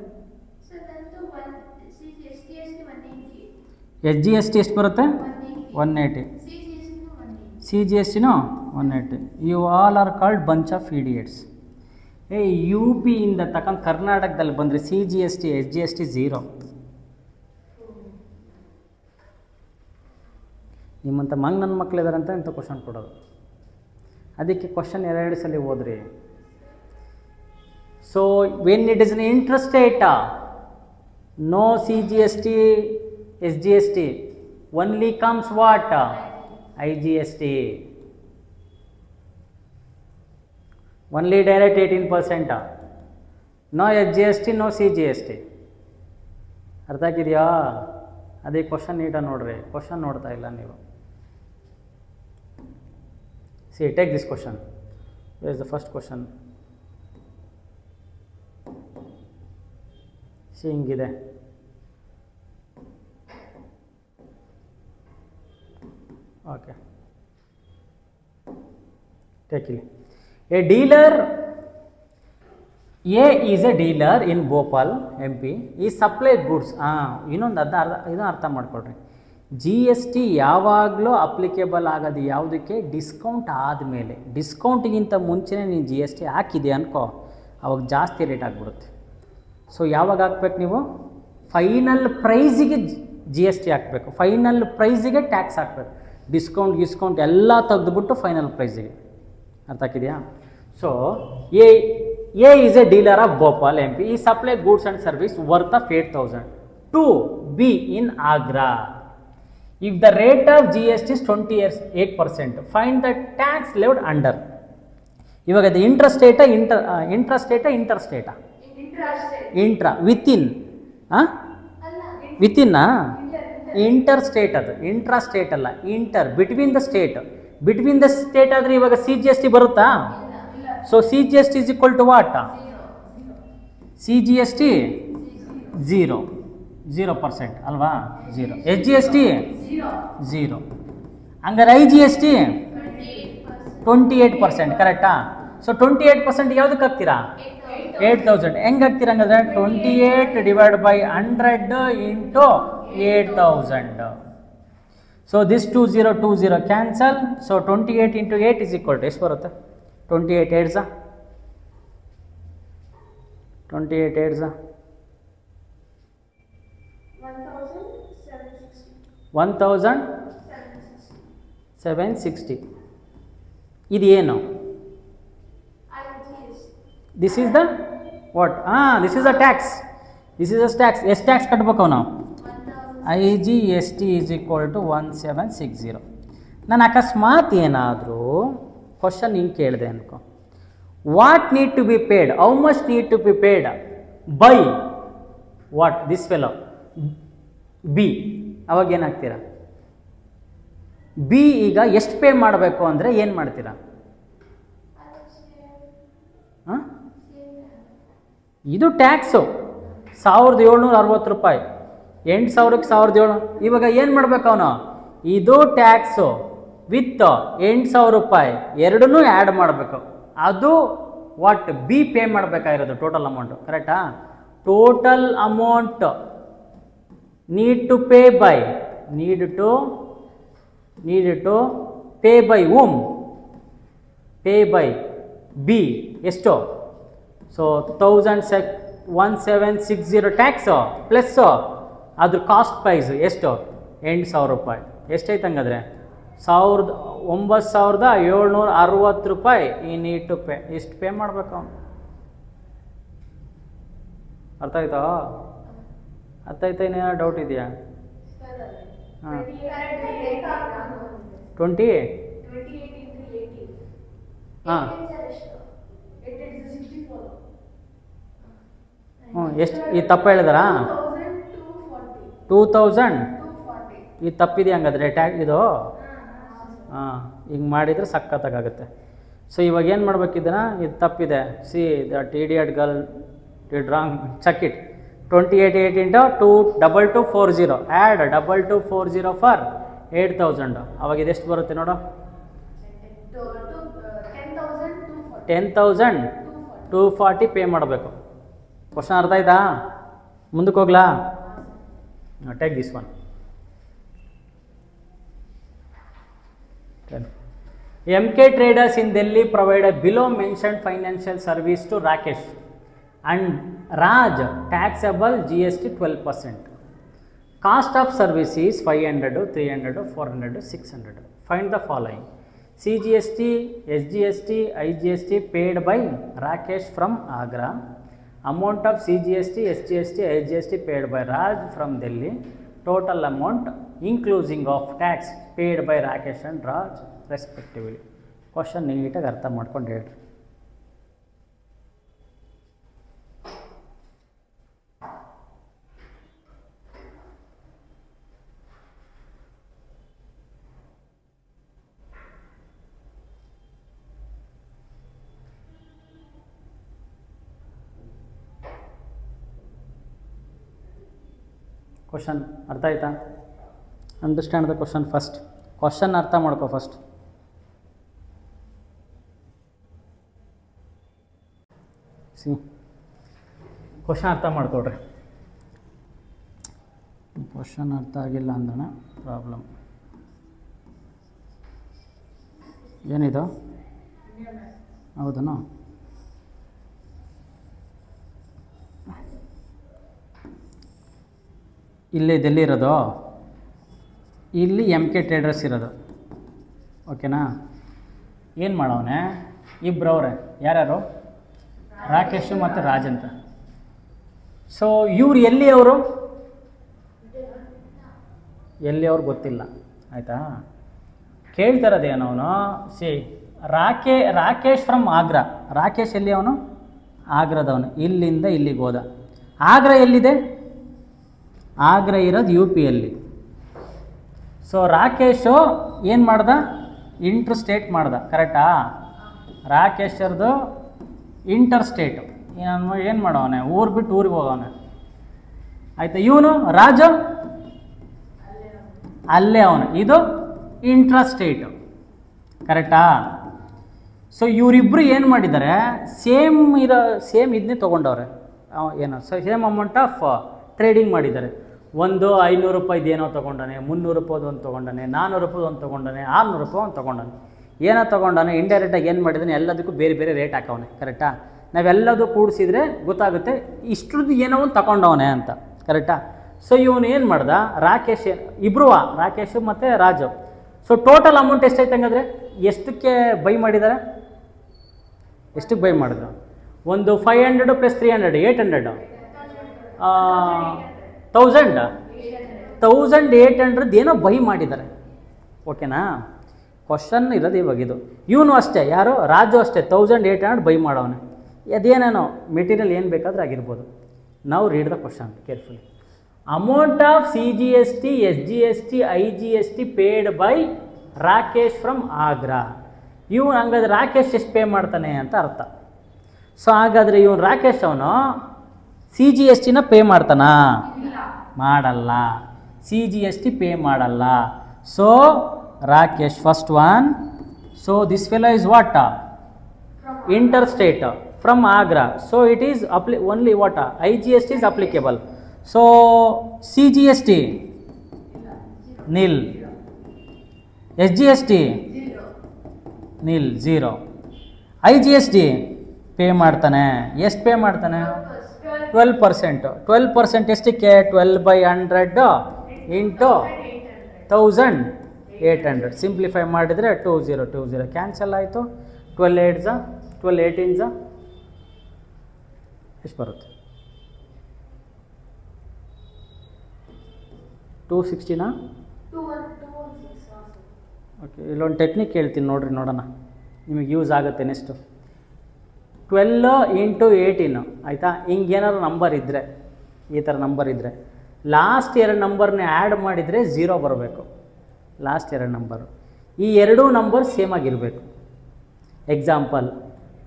ಎಸ್ ಜಿ ಎಸ್ ಟಿ ಎಷ್ಟು ಬರುತ್ತೆ? 180. ಸಿ ಜಿ ಎಸ್ ಟಿನೂ 180. You all are called bunch of idiots. U ಪಿಯಿಂದ ತಗೊಂಡು ಕರ್ನಾಟಕದಲ್ಲಿ ಬಂದರೆ C G S T S G S T 0. ನಿಮ್ಮಂಥ ನನ್ನ ಮಕ್ಕಳಿದ್ದಾರೆ ಅಂತ ಇಂಥ ಕ್ವಶನ್ ಕೊಡೋದು. ಅದಕ್ಕೆ ಕ್ವಶನ್ 2 ಸಲ ಓದ್ರಿ. So when it is an interest rate, no C G S T S G S T, only comes what? I G S T. Only direct 18%. No S G S T, no C G S T. ಅರ್ಥ ಆಗಿದೆಯಾ? ಅದೇ question ನೀಟಾಗಿ ನೋಡ್ರಿ. Question ನೋಡ್ತಾ ಇಲ್ಲ ನೀವು. C take this question. Where is the first question? C ಹಿಂಗಿದೆ. Okay, take ಇಲ್ಲಿ. A dealer, A is a dealer in Bhopal, MP. He supply goods. ಇನ್ನೊಂದು ಇದನ್ನು ಅರ್ಥ ಮಾಡ್ಕೊಳ್ರಿ. ಜಿ ಎಸ್ ಟಿ ಯಾವಾಗಲೂ ಅಪ್ಲಿಕೇಬಲ್ ಆಗೋದು ಯಾವುದಕ್ಕೆ? ಡಿಸ್ಕೌಂಟ್ ಆದಮೇಲೆ. ಡಿಸ್ಕೌಂಟಿಗಿಂತ ಮುಂಚೆನೇ ನೀನು ಜಿ ಎಸ್ ಟಿ ಹಾಕಿದೆ ಅನ್ಕೋ, ಅವಾಗ ಜಾಸ್ತಿ ರೇಟ್ ಆಗಿಬಿಡುತ್ತೆ. ಸೊ ಯಾವಾಗ ಹಾಕ್ಬೇಕು ನೀವು? ಫೈನಲ್ ಪ್ರೈಸಿಗೆ ಜಿ ಎಸ್ ಟಿ ಹಾಕಬೇಕು. ಫೈನಲ್ ಪ್ರೈಸಿಗೆ ಟ್ಯಾಕ್ಸ್ ಹಾಕಬೇಕು. ಡಿಸ್ಕೌಂಟ್ ಎಲ್ಲ ತೆಗೆದುಬಿಟ್ಟು ಫೈನಲ್ ಪ್ರೈಸಿಗೆ. ಅರ್ಥ ಆಗಿದೆಯಾ? So A is a dealer of Bhopal MP. ಈ supply goods and service worth of 8,000 to B in Agra. If the rate of G S T is 28%, find the tax levied under. ಇವಾಗ ಅದು intra within inter state. ಅದು intra state ಅಲ್ಲ, between the state. Between the state ಆದರೆ ಇವಾಗ C G S T ಬರುತ್ತಾ? So C G S T is equal to what? C G S T 0% ಅಲ್ವಾ? 0. S G S T 0. ಹಂಗಾರೆ I G S T 28%. ಕರೆಕ್ಟಾ? So 28% ಯಾವುದಕ್ಕೆ ಹಾಕ್ತೀರಾ? 8,000. ಹೆಂಗೆ ಹಾಕ್ತೀರಾ ಹಂಗಾದ್ರೆ? 28 divide by 100 into 8,000. So this 20 cancel. So 28 into 8 is equal to ಎಷ್ಟು ಬರುತ್ತೆ? 28 8 1,760. ಇದು ಏನು? This is the what? This is a tax. ಎಷ್ಟು ಟ್ಯಾಕ್ಸ್ ಕಟ್ಬೇಕು ನಾವು? I G S T is equal to 1760. ನಾನು ಅಕಸ್ಮಾತ್ ಏನಾದರೂ ಕ್ವಶನ್ ಹಿಂಗೆ ಕೇಳಿದೆ ಅನ್ಕೋ, what need to be paid, how much need to be paid by what this fellow B, ಅವಾಗ ಏನಾಗ್ತೀರಾ? ಬಿ ಈಗ ಎಷ್ಟು ಪೇ ಮಾಡಬೇಕು ಅಂದರೆ ಏನು ಮಾಡ್ತೀರಾ? ಇದು ಟ್ಯಾಕ್ಸು 1,760 ರೂಪಾಯಿ. 8,000ಕ್ಕೆ 1,700. ಇವಾಗ ಏನು ಮಾಡಬೇಕು ಅವನು? ಇದು ಟ್ಯಾಕ್ಸು ವಿತ್ 8,000 ರೂಪಾಯಿ ಎರಡನ್ನೂ ಆ್ಯಡ್ ಮಾಡಬೇಕು. ಅದು ವಾಟ್ ಬಿ ಪೇ ಮಾಡಬೇಕಾಗಿರೋದು ಟೋಟಲ್ ಅಮೌಂಟು. ಕರೆಕ್ಟಾ? Total amount need to pay by pay by whom? Pay by B. ಎಷ್ಟು? ಸೊ 1,1760 ಟ್ಯಾಕ್ಸು ಪ್ಲಸ್ಸು ಅದ್ರ ಕಾಸ್ಟ್ ಪ್ರೈಸ್ ಎಷ್ಟು? 8,000 ರೂಪಾಯಿ. ಎಷ್ಟೈತೆ ಹಂಗಾದ್ರೆ? 9,760 ರೂಪಾಯಿ ಈ ನೀಡ್ ಟು ಪೇ. ಎಷ್ಟು ಪೇ ಮಾಡಬೇಕು ಅವನು? ಅರ್ಥ ಆಯ್ತಾ? ಇನ್ನೇನೋ ಡೌಟ್ ಇದೆಯಾ? ಹಾಂ 20 ಹಾಂ ಎಷ್ಟು ಈ ತಪ್ಪು ಹೇಳಿದಾರಾ? 2,000 ಈ ತಪ್ಪಿದೆ ಹಂಗಾದ್ರೆ ಇದು. ಹಾಂ ಹಿಂಗೆ ಮಾಡಿದರೆ ಸಖತ್ತಾಗುತ್ತೆ. ಸೊ ಇವಾಗ ಏನು ಮಾಡ್ಬೇಕಿದ್ದನ, ಇದು ತಪ್ಪಿದೆ. See that idiot girl did wrong, check it. 28 into 22240 add 2240 for 8000. ಅವಾಗ ಇದೆಷ್ಟು ಬರುತ್ತೆ ನೋಡು? 10,240 ಪೇ ಮಾಡಬೇಕು. ಕ್ವಶನ್ ಅರ್ಥ ಆಯ್ತಾ? ಮುಂದಕ್ಕೆ ಹೋಗ್ಲಾ? Take this one. MK Traders in Delhi provided below mentioned financial service to Rakesh and Raj, taxable GST 12%. Cost of service is 500, 300, 400, 600. Find the following: CGST, SGST, IGST paid by Rakesh from Agra, amount of CGST, SGST, IGST paid by Raj from Delhi, total amount including of tax paid by Rakesh and Raj respectively. Question ನೀಟಾಗಿ ಅರ್ಥ ಮಾಡ್ಕೊಂಡು ಹೇಳ್ರಿ. Question ಅರ್ಥ ಆಯ್ತಾ? Understand the question first. Question ಅರ್ಥ ಮಾಡ್ಕೋ first. C question ಅರ್ಥ ಮಾಡ್ಕೊಳ್ರಿ. ಕ್ವಶನ್ ಅರ್ಥ ಆಗಿಲ್ಲ ಅಂದ್ರೆ ಪ್ರಾಬ್ಲಮ್. ಏನಿದು? ಹೌದನೋ? ಇಲ್ಲಿ ಡೆಲ್ಲಿ ಇರೋದು, ಇಲ್ಲಿ MK ಟ್ರೇಡರ್ಸ್ ಇರೋದು. ಓಕೆನಾ? ಏನು ಮಾಡವನೆ? ಇಬ್ಬರವ್ರೆ. ಯಾರ್ಯಾರು? ರಾಕೇಶು ಮತ್ತು ರಾಜ್ ಅಂತ. ಸೊ ಇವ್ರು ಎಲ್ಲಿ ಅವರು? ಎಲ್ಲಿ ಅವ್ರು ಗೊತ್ತಿಲ್ಲ. ಆಯಿತಾ? ಕೇಳ್ತಾರದೇನು ಅವನು? See Rakesh from Agra. ರಾಕೇಶ್ ಎಲ್ಲಿ ಅವನು? ಆಗ್ರಾದವನು. ಇಲ್ಲಿಂದ ಇಲ್ಲಿಗೆ ಹೋದ. ಆಗ್ರಾ ಎಲ್ಲಿದೆ? ಆಗ್ರಾ ಇರೋದು UPಯಲ್ಲಿ. ಸೊ ರಾಕೇಶು ಏನು ಮಾಡ್ದ? ಇಂಟ್ರ್ ಸ್ಟೇಟ್ ಮಾಡ್ದ. ಕರೆಕ್ಟಾ? ರಾಕೇಶರ್ದು ಇಂಟರ್ ಸ್ಟೇಟು. ಏನು ಮಾಡವನೆ? ಊರು ಬಿಟ್ಟು ಊರಿಗೆ ಹೋಗವನೆ. ಆಯಿತಾ? ಇವನು ರಾಜು ಅಲ್ಲೇ ಅವನು. ಇದು ಇಂಟ್ರಾ ಸ್ಟೇಟು. ಕರೆಕ್ಟಾ? ಸೊ ಇವರಿಬ್ಬರು ಏನು ಮಾಡಿದ್ದಾರೆ? ಸೇಮ್ ಇದನ್ನೇ ತೊಗೊಂಡವ್ರೆ. ಏನು ಸೇಮ್ ಅಮೌಂಟ್ ಆಫ್ ಟ್ರೇಡಿಂಗ್ ಮಾಡಿದ್ದಾರೆ. ಒಂದು 500 ರೂಪಾಯಿದು ಏನೋ ತೊಗೊಂಡಾನೆ, 300 ರೂಪಾಯಿದು ಒಂದು ತೊಗೊಂಡಾನೆ, 400 ರೂಪಾಯಿದು ಒಂದು ತೊಗೊಂಡಾನೆ, 600 ರೂಪಾಯಿ ಒಂದು ತೊಗೊಂಡಾನೆ. ಏನೋ ತೊಗೊಂಡಾನೆ, ಇಂಡೈರೆಕ್ಟಾಗಿ ಏನು ಮಾಡಿದಾನೆ? ಎಲ್ಲದಕ್ಕೂ ಬೇರೆ ಬೇರೆ ರೇಟ್ ಹಾಕವನೆ. ಕರೆಕ್ಟಾ? ನಾವೆಲ್ಲದೂ ಕೂಡಿಸಿದ್ರೆ ಗೊತ್ತಾಗುತ್ತೆ ಇಷ್ಟರದ್ದು ಏನೋ ಒಂದು ತಗೊಂಡವನೆ ಅಂತ. ಕರೆಕ್ಟಾ? ಸೊ ಇವನು ಏನು ಮಾಡ್ದ? ರಾಕೇಶ್ ಇಬ್ರು, ರಾಕೇಶು ಮತ್ತು ರಾಜು. ಸೊ ಟೋಟಲ್ ಅಮೌಂಟ್ ಎಷ್ಟಾಯ್ತು ಹಂಗಾದ್ರೆ? ಎಷ್ಟಕ್ಕೆ ಬೈ ಮಾಡಿದ್ದಾರೆ? ಎಷ್ಟಕ್ಕೆ ಬೈ ಮಾಡಿದ್ರು? ಒಂದು 500 + 300 800 1800 ಏನೋ ಬೈ ಮಾಡಿದ್ದಾರೆ. ಓಕೆನಾ? ಕ್ವಶನ್ ಇರೋದು ಇವಾಗಿದು. ಇವನು ಅಷ್ಟೇ, ಯಾರು? ರಾಜು ಅಷ್ಟೇ 1800 ಬೈ ಮಾಡೋವನೆ. ಅದೇನೇನೋ ಮೆಟೀರಿಯಲ್ ಏನು ಬೇಕಾದ್ರೆ ಆಗಿರ್ಬೋದು. ನಾವು read the question carefully. Amount of CGST, SGST, IGST paid by Rakesh from Agra. ಇವನು ಹಂಗಾದ್ರೆ ರಾಕೇಶ್ ಎಷ್ಟು ಪೇ ಮಾಡ್ತಾನೆ ಅಂತ ಅರ್ಥ. ಸೊ ಹಾಗಾದರೆ ಇವನು ರಾಕೇಶ್ ಅವನು CGSTನ ಪೇ ಮಾಡ್ತಾನಾ? ಮಾಡಲ್ಲ. CGST ಪೇ ಮಾಡಲ್ಲ. So Rakesh first one. So this fellow is what? interstate from Agra. So it is only what? IGST is applicable. So CGST nil, SGST nil 0, IGST pay ಮಾಡ್ತಾನೆ. ಎಷ್ಟು ಪೇ ಮಾಡ್ತಾನೆ? 12%. 12% ಎಷ್ಟಕ್ಕೆ? 12/100 ಇಂಟು 1800. ಸಿಂಪ್ಲಿಫೈ ಮಾಡಿದರೆ 2020 cancel ಆಯಿತು. 12 8s 12 18s ಎಷ್ಟು ಬರುತ್ತೆ? 260ನಾ? Okay, ಇಲ್ಲೊಂದು technique ಹೇಳ್ತೀನಿ ನೋಡಿರಿ, ನೋಡೋಣ ನಿಮಗೆ ಯೂಸ್ ಆಗುತ್ತೆ. ನೆಕ್ಸ್ಟು 12 × 18 ಆಯಿತಾ? ಹಿಂಗೇನಾದ್ರು ನಂಬರ್ ಇದ್ದರೆ, ಈ ಥರ ನಂಬರ್ ಇದ್ದರೆ ಲಾಸ್ಟ್ 2 ನಂಬರ್ನೇ ಆ್ಯಡ್ ಮಾಡಿದರೆ 0 ಬರಬೇಕು. ಲಾಸ್ಟ್ 2 ನಂಬರು ಈ ಎರಡೂ ನಂಬರ್ ಸೇಮ್ ಆಗಿರಬೇಕು. ಎಕ್ಸಾಂಪಲ್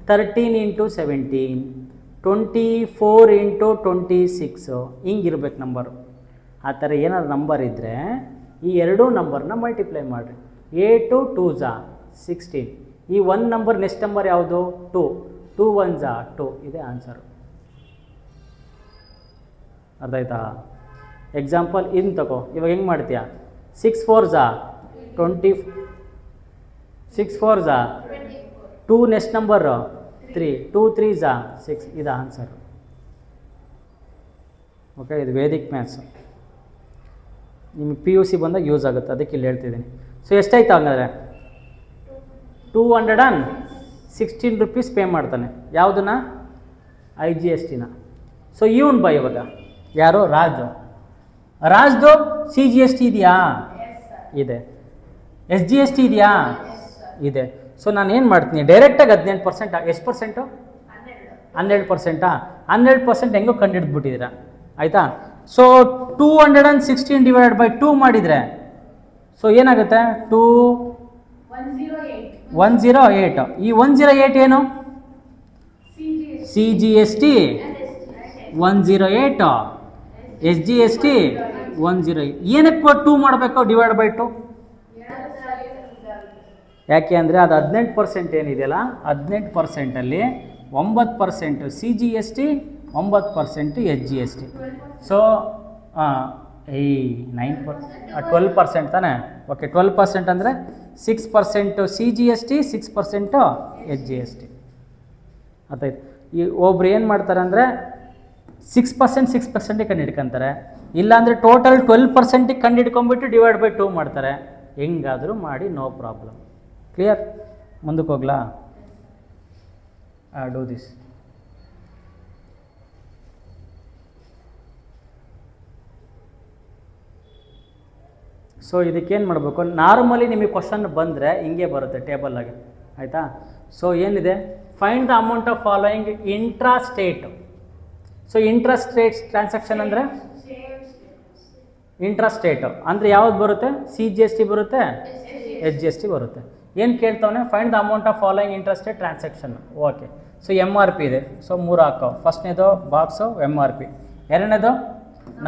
13 × 17, 24 × 26 ಹಿಂಗಿರ್ಬೇಕು ನಂಬರು. ಆ ಥರ ಏನಾದ್ರು ನಂಬರ್ ಇದ್ದರೆ ಈ ಎರಡೂ ನಂಬರ್ನ ಮಲ್ಟಿಪ್ಲೈ ಮಾಡಿರಿ. 8 × 2 = 16. ಈ ಒಂದು ನಂಬರ್ ನೆಕ್ಸ್ಟ್ ನಂಬರ್ ಯಾವುದು? 2. 2 × 1 = 2. ಇದೆ ಆನ್ಸರು. ಅರ್ಥ ಆಯ್ತಾ? ಎಕ್ಸಾಂಪಲ್ ಇನ್ನು ತಗೋ. ಇವಾಗ ಹೆಂಗೆ ಮಾಡ್ತೀಯ? 6 × 4 = 20. 6 × 4 = 2. Next number 3. 2 × 3 = 6. ಇದು ಆನ್ಸರು. ಓಕೆ, ಇದು ವೇದಿಕ್ ಮ್ಯಾಥ್ಸು. ನಿಮಗೆ PUC ಬಂದಾಗ ಯೂಸ್ ಆಗುತ್ತೆ, ಅದಕ್ಕೆ ಇಲ್ಲಿ ಹೇಳ್ತಿದ್ದೀನಿ. ಸೊ ಎಷ್ಟಾಯ್ತು ಹಂಗಾದ್ರೆ? 216 ರೂಪೀಸ್ ಪೇ ಮಾಡ್ತಾನೆ. ಯಾವುದನ್ನ? IGSTನ. ಸೊ ಇವನು ಬಾ ಇವಾಗ ಯಾರು? ರಾಜು. ರಾಜ್ದು CGST ಇದೆಯಾ? ಇದೆ. SGST ಇದೆಯಾ? ಇದೆ. ಸೊ ನಾನು ಏನು ಮಾಡ್ತೀನಿ, ಡೈರೆಕ್ಟಾಗಿ 18%. ಎಷ್ಟು ಪರ್ಸೆಂಟು? 12%. 12% ಹೆಂಗೋ ಕಂಡುಹಿಡಿದ್ಬಿಟ್ಟಿದ್ದೀರಾ, ಆಯಿತಾ? ಸೊ 216 / 2 ಮಾಡಿದರೆ ಸೊ ಏನಾಗುತ್ತೆ? 108. ಈ 108 ಏನು? CGST 108, SGST 108. ಏನಕ್ಕೆ 2 ಮಾಡಬೇಕು / 2? ಯಾಕೆ ಅಂದರೆ ಅದು 18% ಏನಿದೆಯಲ್ಲ, 18%ಅಲ್ಲಿ 9% CGST, 9% SGST. ಸೊ 12% ತಾನೆ? ಓಕೆ, 12% ಅಂದರೆ 6% CGST, 6% SGST. ಅರ್ಥಾಯ್ತು? ಈ ಒಬ್ರು ಏನು ಮಾಡ್ತಾರೆ ಅಂದರೆ 6% ಕಂಡು ಹಿಡ್ಕೊಂತಾರೆ, ಇಲ್ಲಾಂದರೆ ಟೋಟಲ್ 12% ಕಂಡು ಹಿಡ್ಕೊಂಡ್ಬಿಟ್ಟು / 2 ಮಾಡ್ತಾರೆ. ಹೆಂಗಾದರೂ ಮಾಡಿ, ನೋ ಪ್ರಾಬ್ಲಮ್. ಕ್ಲಿಯರ್? ಮುಂದಕ್ಕೆ ಹೋಗ್ಲಾ? Do this. ಸೊ ಇದಕ್ಕೇನು ಮಾಡಬೇಕು? ನಾರ್ಮಲಿ ನಿಮಗೆ ಕ್ವಶನ್ ಬಂದರೆ ಹಿಂಗೆ ಬರುತ್ತೆ ಟೇಬಲಾಗಿ, ಆಯಿತಾ? ಸೊ ಏನಿದೆ? Find the amount of following intra state. So intra state transaction ಅಂದರೆ ಇಂಟ್ರಾ ಸ್ಟೇಟ್ ಅಂದರೆ ಯಾವ್ದು ಬರುತ್ತೆ? CGST ಬರುತ್ತೆ, SGST ಬರುತ್ತೆ. ಏನು ಕೇಳ್ತಾವನೆ? Find the amount of following intra state transaction. Okay, so MRP ಇದೆ. ಸೊ 3 ಹಾಕೋ. ಫಸ್ಟ್ನೇದು ಬಾಕ್ಸು MRP, ಎರಡನೇದು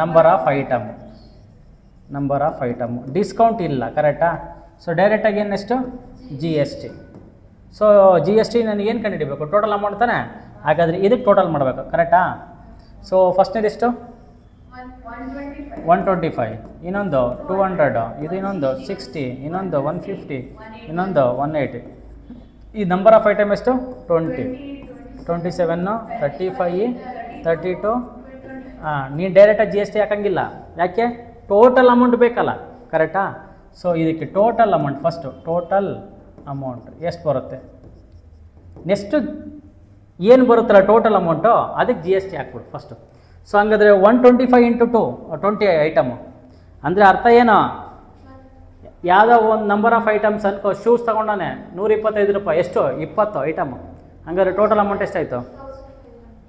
ನಂಬರ್ ಆಫ್ ಐಟಮ್, ಡಿಸ್ಕೌಂಟ್ ಇಲ್ಲ, ಕರೆಕ್ಟಾ? ಸೊ ಡೈರೆಕ್ಟಾಗಿ ಏನೆಷ್ಟು? GST. ಸೊ GST ನನಗೇನು ಕಂಡುಹಿಡಿಬೇಕು? ಟೋಟಲ್ ಅಮೌಂಟ್ ತಾನೆ? ಹಾಗಾದರೆ ಇದಕ್ಕೆ ಟೋಟಲ್ ಮಾಡಬೇಕು, ಕರೆಕ್ಟಾ? ಸೊ ಫಸ್ಟ್ನೇದು ಎಷ್ಟು? 125, ಇನ್ನೊಂದು 200, ಇದು ಇನ್ನೊಂದು 60, ಇನ್ನೊಂದು 150, ಇನ್ನೊಂದು 180. ಈ ನಂಬರ್ ಆಫ್ ಐಟಮ್ ಎಷ್ಟು? 20, 27, 35, 32. ನೀನು ಡೈರೆಕ್ಟಾಗಿ GST ಹಾಕಂಗಿಲ್ಲ. ಯಾಕೆ? ಟೋಟಲ್ ಅಮೌಂಟ್ ಬೇಕಲ್ಲ, ಕರೆಕ್ಟಾ? ಸೊ ಇದಕ್ಕೆ total amount, first total amount ಎಷ್ಟು ಬರುತ್ತೆ, ನೆಕ್ಸ್ಟು ಏನು ಬರುತ್ತಲ್ಲ ಟೋಟಲ್ ಅಮೌಂಟು, ಅದಕ್ಕೆ GST ಹಾಕ್ಬಿಡು ಫಸ್ಟು. ಸೊ ಹಂಗಾದರೆ 125 × 2 20 ಐಟಮು ಅಂದರೆ ಅರ್ಥ ಏನು? ಯಾವುದೋ ಒಂದು ನಂಬರ್ ಆಫ್ ಐಟಮ್ಸ್ ಅನ್ಕೋ, ಶೂಸ್ ತೊಗೊಂಡಾನೆ 125 ರೂಪಾಯಿ, ಎಷ್ಟು? 20 ಐಟಮು. ಹಂಗಾದ್ರೆ ಟೋಟಲ್ ಅಮೌಂಟ್ ಎಷ್ಟಾಯಿತು?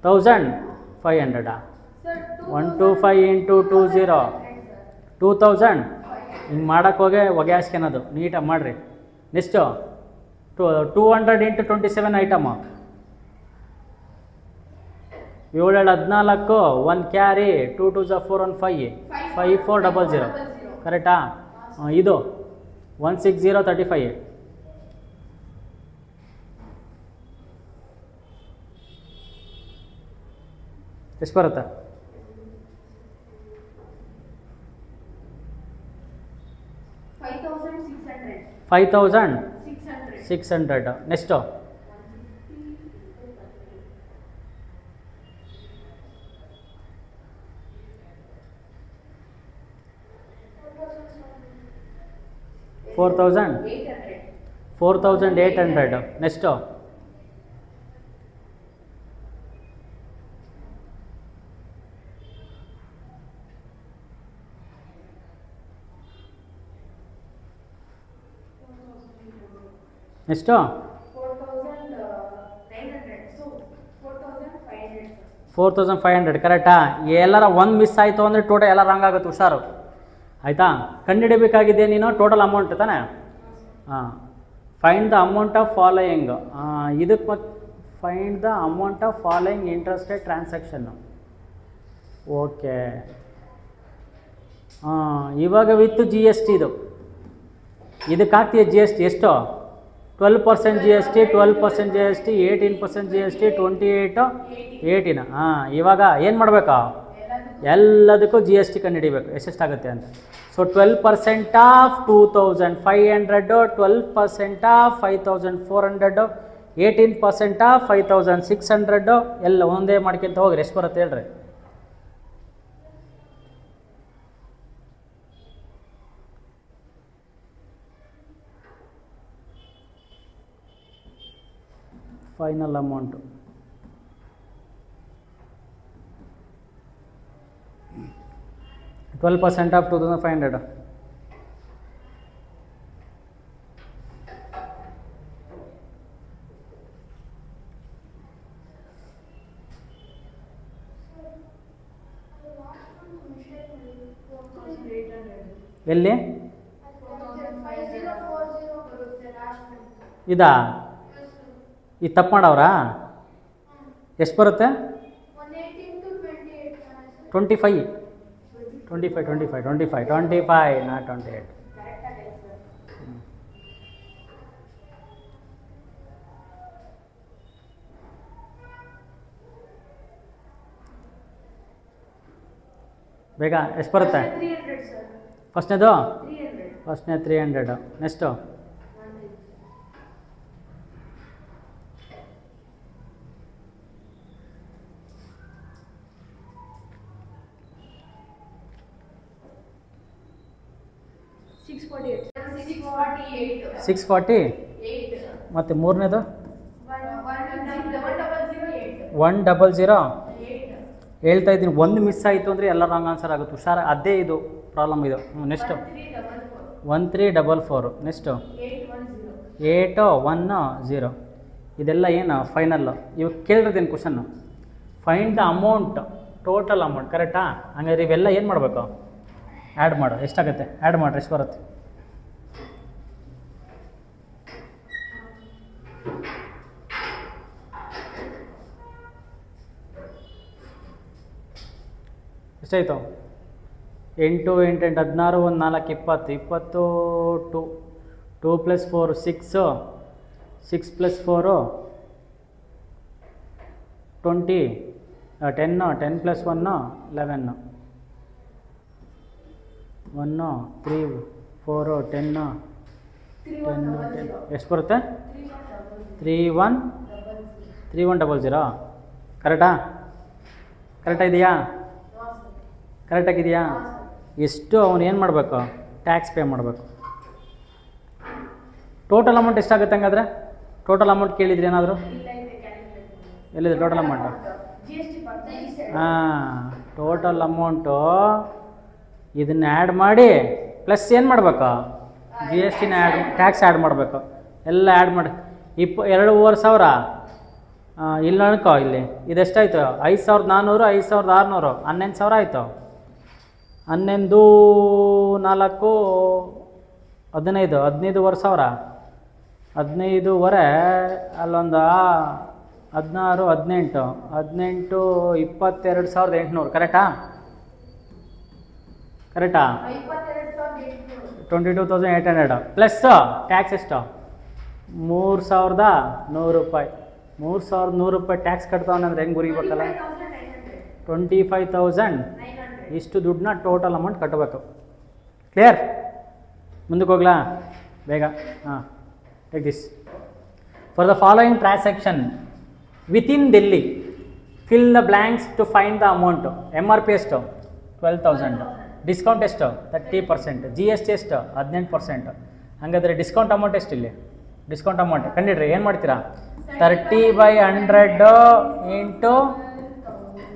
1500. 125 × 20 2000. ಹಿಂಗೆ ಮಾಡೋಕ್ಕೆ ಹೊಗೆ ಹಾಸ್ಕೊಳೋದು, ನೀಟಾಗಿ ಮಾಡಿರಿ. ನೆಕ್ಸ್ಟು 200 × 27 ಐಟಮು, 7 14, 1 ಕ್ಯಾರಿ, 2 2 4 1 5, 5400, ಕರೆಕ್ಟಾ? ಇದು 16035. ಎಷ್ಟು ಬರುತ್ತೆ? 5600. ನೆಕ್ಸ್ಟು 4800. ನೆಕ್ಸ್ಟು 4500, ಕರೆಕ್ಟಾ? ಎಲ್ಲರ ಒಂದು ಮಿಸ್ ಆಯಿತು ಅಂದರೆ ಟೋಟಲ್ ಎಲ್ಲ ರಾಂಗ್ ಆಗುತ್ತೆ, ಹುಷಾರು, ಆಯಿತಾ? ಕಂಡುಹಿಡಬೇಕಾಗಿದೆ ನೀನು ಟೋಟಲ್ ಅಮೌಂಟ್ ತಾನೆ? ಹಾಂ, find the amount of following, ಇದಕ್ಕೆ ಮತ್ತು find the amount of following interested transaction. Okay, ಇವಾಗ ವಿತ್ ಜಿ ಎಸ್ ಟಿ ಇದಕ್ಕೆ ಹಾಕ್ತೀಯ ಜಿ ಎಸ್ ಟಿ ಎಷ್ಟು? 12% G S T, 12% G S T, 18% G S T, 28, 18. ಇವಾಗ ಏನು ಮಾಡಬೇಕಾ? ಎಲ್ಲದಕ್ಕೂ ಜಿ ಎಸ್ ಟಿ ಕಂಡುಹಿಡಿಬೇಕು ಎಷ್ಟೆಷ್ಟಾಗುತ್ತೆ ಅಂತ. ಸೊ 12% ಆಫ್ 2500, 12% ಆಫ್ 5400, 18% ಆಫ್ 5600 ಎಲ್ಲ ಒಂದೇ ಮಾಡ್ಕೊಂತ ಹೋಗ್ರಿ. ಎಷ್ಟು ಬರುತ್ತೆ ಹೇಳ್ರಿ? Final amount 12% of 2500. ಎಲ್ಲಿ ಇದಾ? ಇದು ತಪ್ಪು ಮಾಡವ್ರಾ? ಎಷ್ಟು ಬರುತ್ತೆ? 25 ನಾಟ್ 28. ಬೇಗ ಎಷ್ಟು ಬರುತ್ತೆ? ಫಸ್ಟ್ನೇದು 300. ನೆಕ್ಸ್ಟು 640. ಮತ್ತು ಮೂರನೇದು 100. ಹೇಳ್ತಾ ಇದ್ದೀನಿ, ಒಂದು ಮಿಸ್ ಆಯಿತು ಅಂದರೆ ಎಲ್ಲ ರಾಂಗ್ ಆನ್ಸರ್ ಆಗುತ್ತೆ. ಹುಷಾರ, ಅದೇ ಇದು ಪ್ರಾಬ್ಲಮ್ ಇದು. ನೆಕ್ಸ್ಟು 1344. ನೆಕ್ಸ್ಟು 810. ಇದೆಲ್ಲ ಏನು ಫೈನಲ್ಲು. ಇವಾಗ ಕೇಳಿರೋದೇನು question? Find the amount, total amount. ಕರೆಕ್ಟಾ? ಹಂಗಾದ್ರೆ ಇವೆಲ್ಲ ಏನು ಮಾಡಬೇಕು? ಆ್ಯಡ್ ಮಾಡು. ಎಷ್ಟಾಗುತ್ತೆ? ಆ್ಯಡ್ ಮಾಡಿರಿ, ಎಷ್ಟು ಬರುತ್ತೆ? ಎಷ್ಟಾಯಿತು? 8 8 8 16, 1 4 20, 20 2 + 4 6, 6 + 4 20, 10 10 + 1 11, 1 3 4 10 ಎಷ್ಟು ಬರುತ್ತೆ? 3100. ಕರೆಕ್ಟಾ? ಕರೆಕ್ಟಾಗಿದೆಯಾ? ಕರೆಕ್ಟಾಗಿದೆಯಾ? ಎಷ್ಟು ಅವನು ಏನು ಮಾಡಬೇಕು? ಟ್ಯಾಕ್ಸ್ ಪೇ ಮಾಡಬೇಕು. ಟೋಟಲ್ ಅಮೌಂಟ್ ಎಷ್ಟಾಗುತ್ತೆ ಹಂಗಾದ್ರೆ? ಟೋಟಲ್ ಅಮೌಂಟ್ ಕೇಳಿದ್ರಿ ಏನಾದರೂ? ಎಲ್ಲಿದೆ ಟೋಟಲ್ ಅಮೌಂಟು? ಟೋಟಲ್ ಅಮೌಂಟು ಇದನ್ನ ಆ್ಯಡ್ ಮಾಡಿ ಪ್ಲಸ್ ಏನು ಮಾಡಬೇಕು? ಜಿ ಎಸ್ ಟಿನ ಟ್ಯಾಕ್ಸ್ ಆ್ಯಡ್ ಮಾಡಬೇಕು. ಎಲ್ಲ ಆ್ಯಡ್ ಮಾಡಿ 2,500. ಇಲ್ಲಿ ಅನ್ಕೋ, ಇಲ್ಲಿ ಇದೆಷ್ಟಾಯಿತು? 5,400, 5,600, 11,000 ಆಯಿತು. 11 4 15, 15,500, 15,500 ಅಲ್ಲೊಂದು 16, 18, 18 22,800. ಕರೆಕ್ಟಾ? ಕರೆಕ್ಟಾ? 22,800 ಪ್ಲಸ್ ಟ್ಯಾಕ್ಸ್ ಎಷ್ಟು? 3,100 ರೂಪಾಯಿ. 3,100 ರೂಪಾಯಿ ಟ್ಯಾಕ್ಸ್ ಕಟ್ತಾವನಂದ್ರೆ ಹೆಂಗೆ ಗುರಿಬೇಕಲ್ಲ? 25,000 ಇಷ್ಟು ದುಡ್ಡನ್ನ ಟೋಟಲ್ ಅಮೌಂಟ್ ಕಟ್ಟಬೇಕು. ಕ್ಲಿಯರ್? ಮುಂದಕ್ಕೆ ಹೋಗ್ಲಾ ಬೇಗ? Take this. For the following transaction within Delhi fill the blanks to find the amount. M R P ಎಷ್ಟು? 12,000. ಡಿಸ್ಕೌಂಟ್ ಎಷ್ಟು? 30%. ಜಿ ಎಸ್ ಟಿ ಎಷ್ಟು? 18%. ಹಾಗಾದರೆ ಡಿಸ್ಕೌಂಟ್ ಅಮೌಂಟ್ ಎಷ್ಟು ಇಲ್ಲಿ? ಡಿಸ್ಕೌಂಟ್ ಅಮೌಂಟ್ ಕಂಡಿಡ್ರಿ. ಏನು ಮಾಡ್ತೀರಾ? 30/100 ಇಂಟು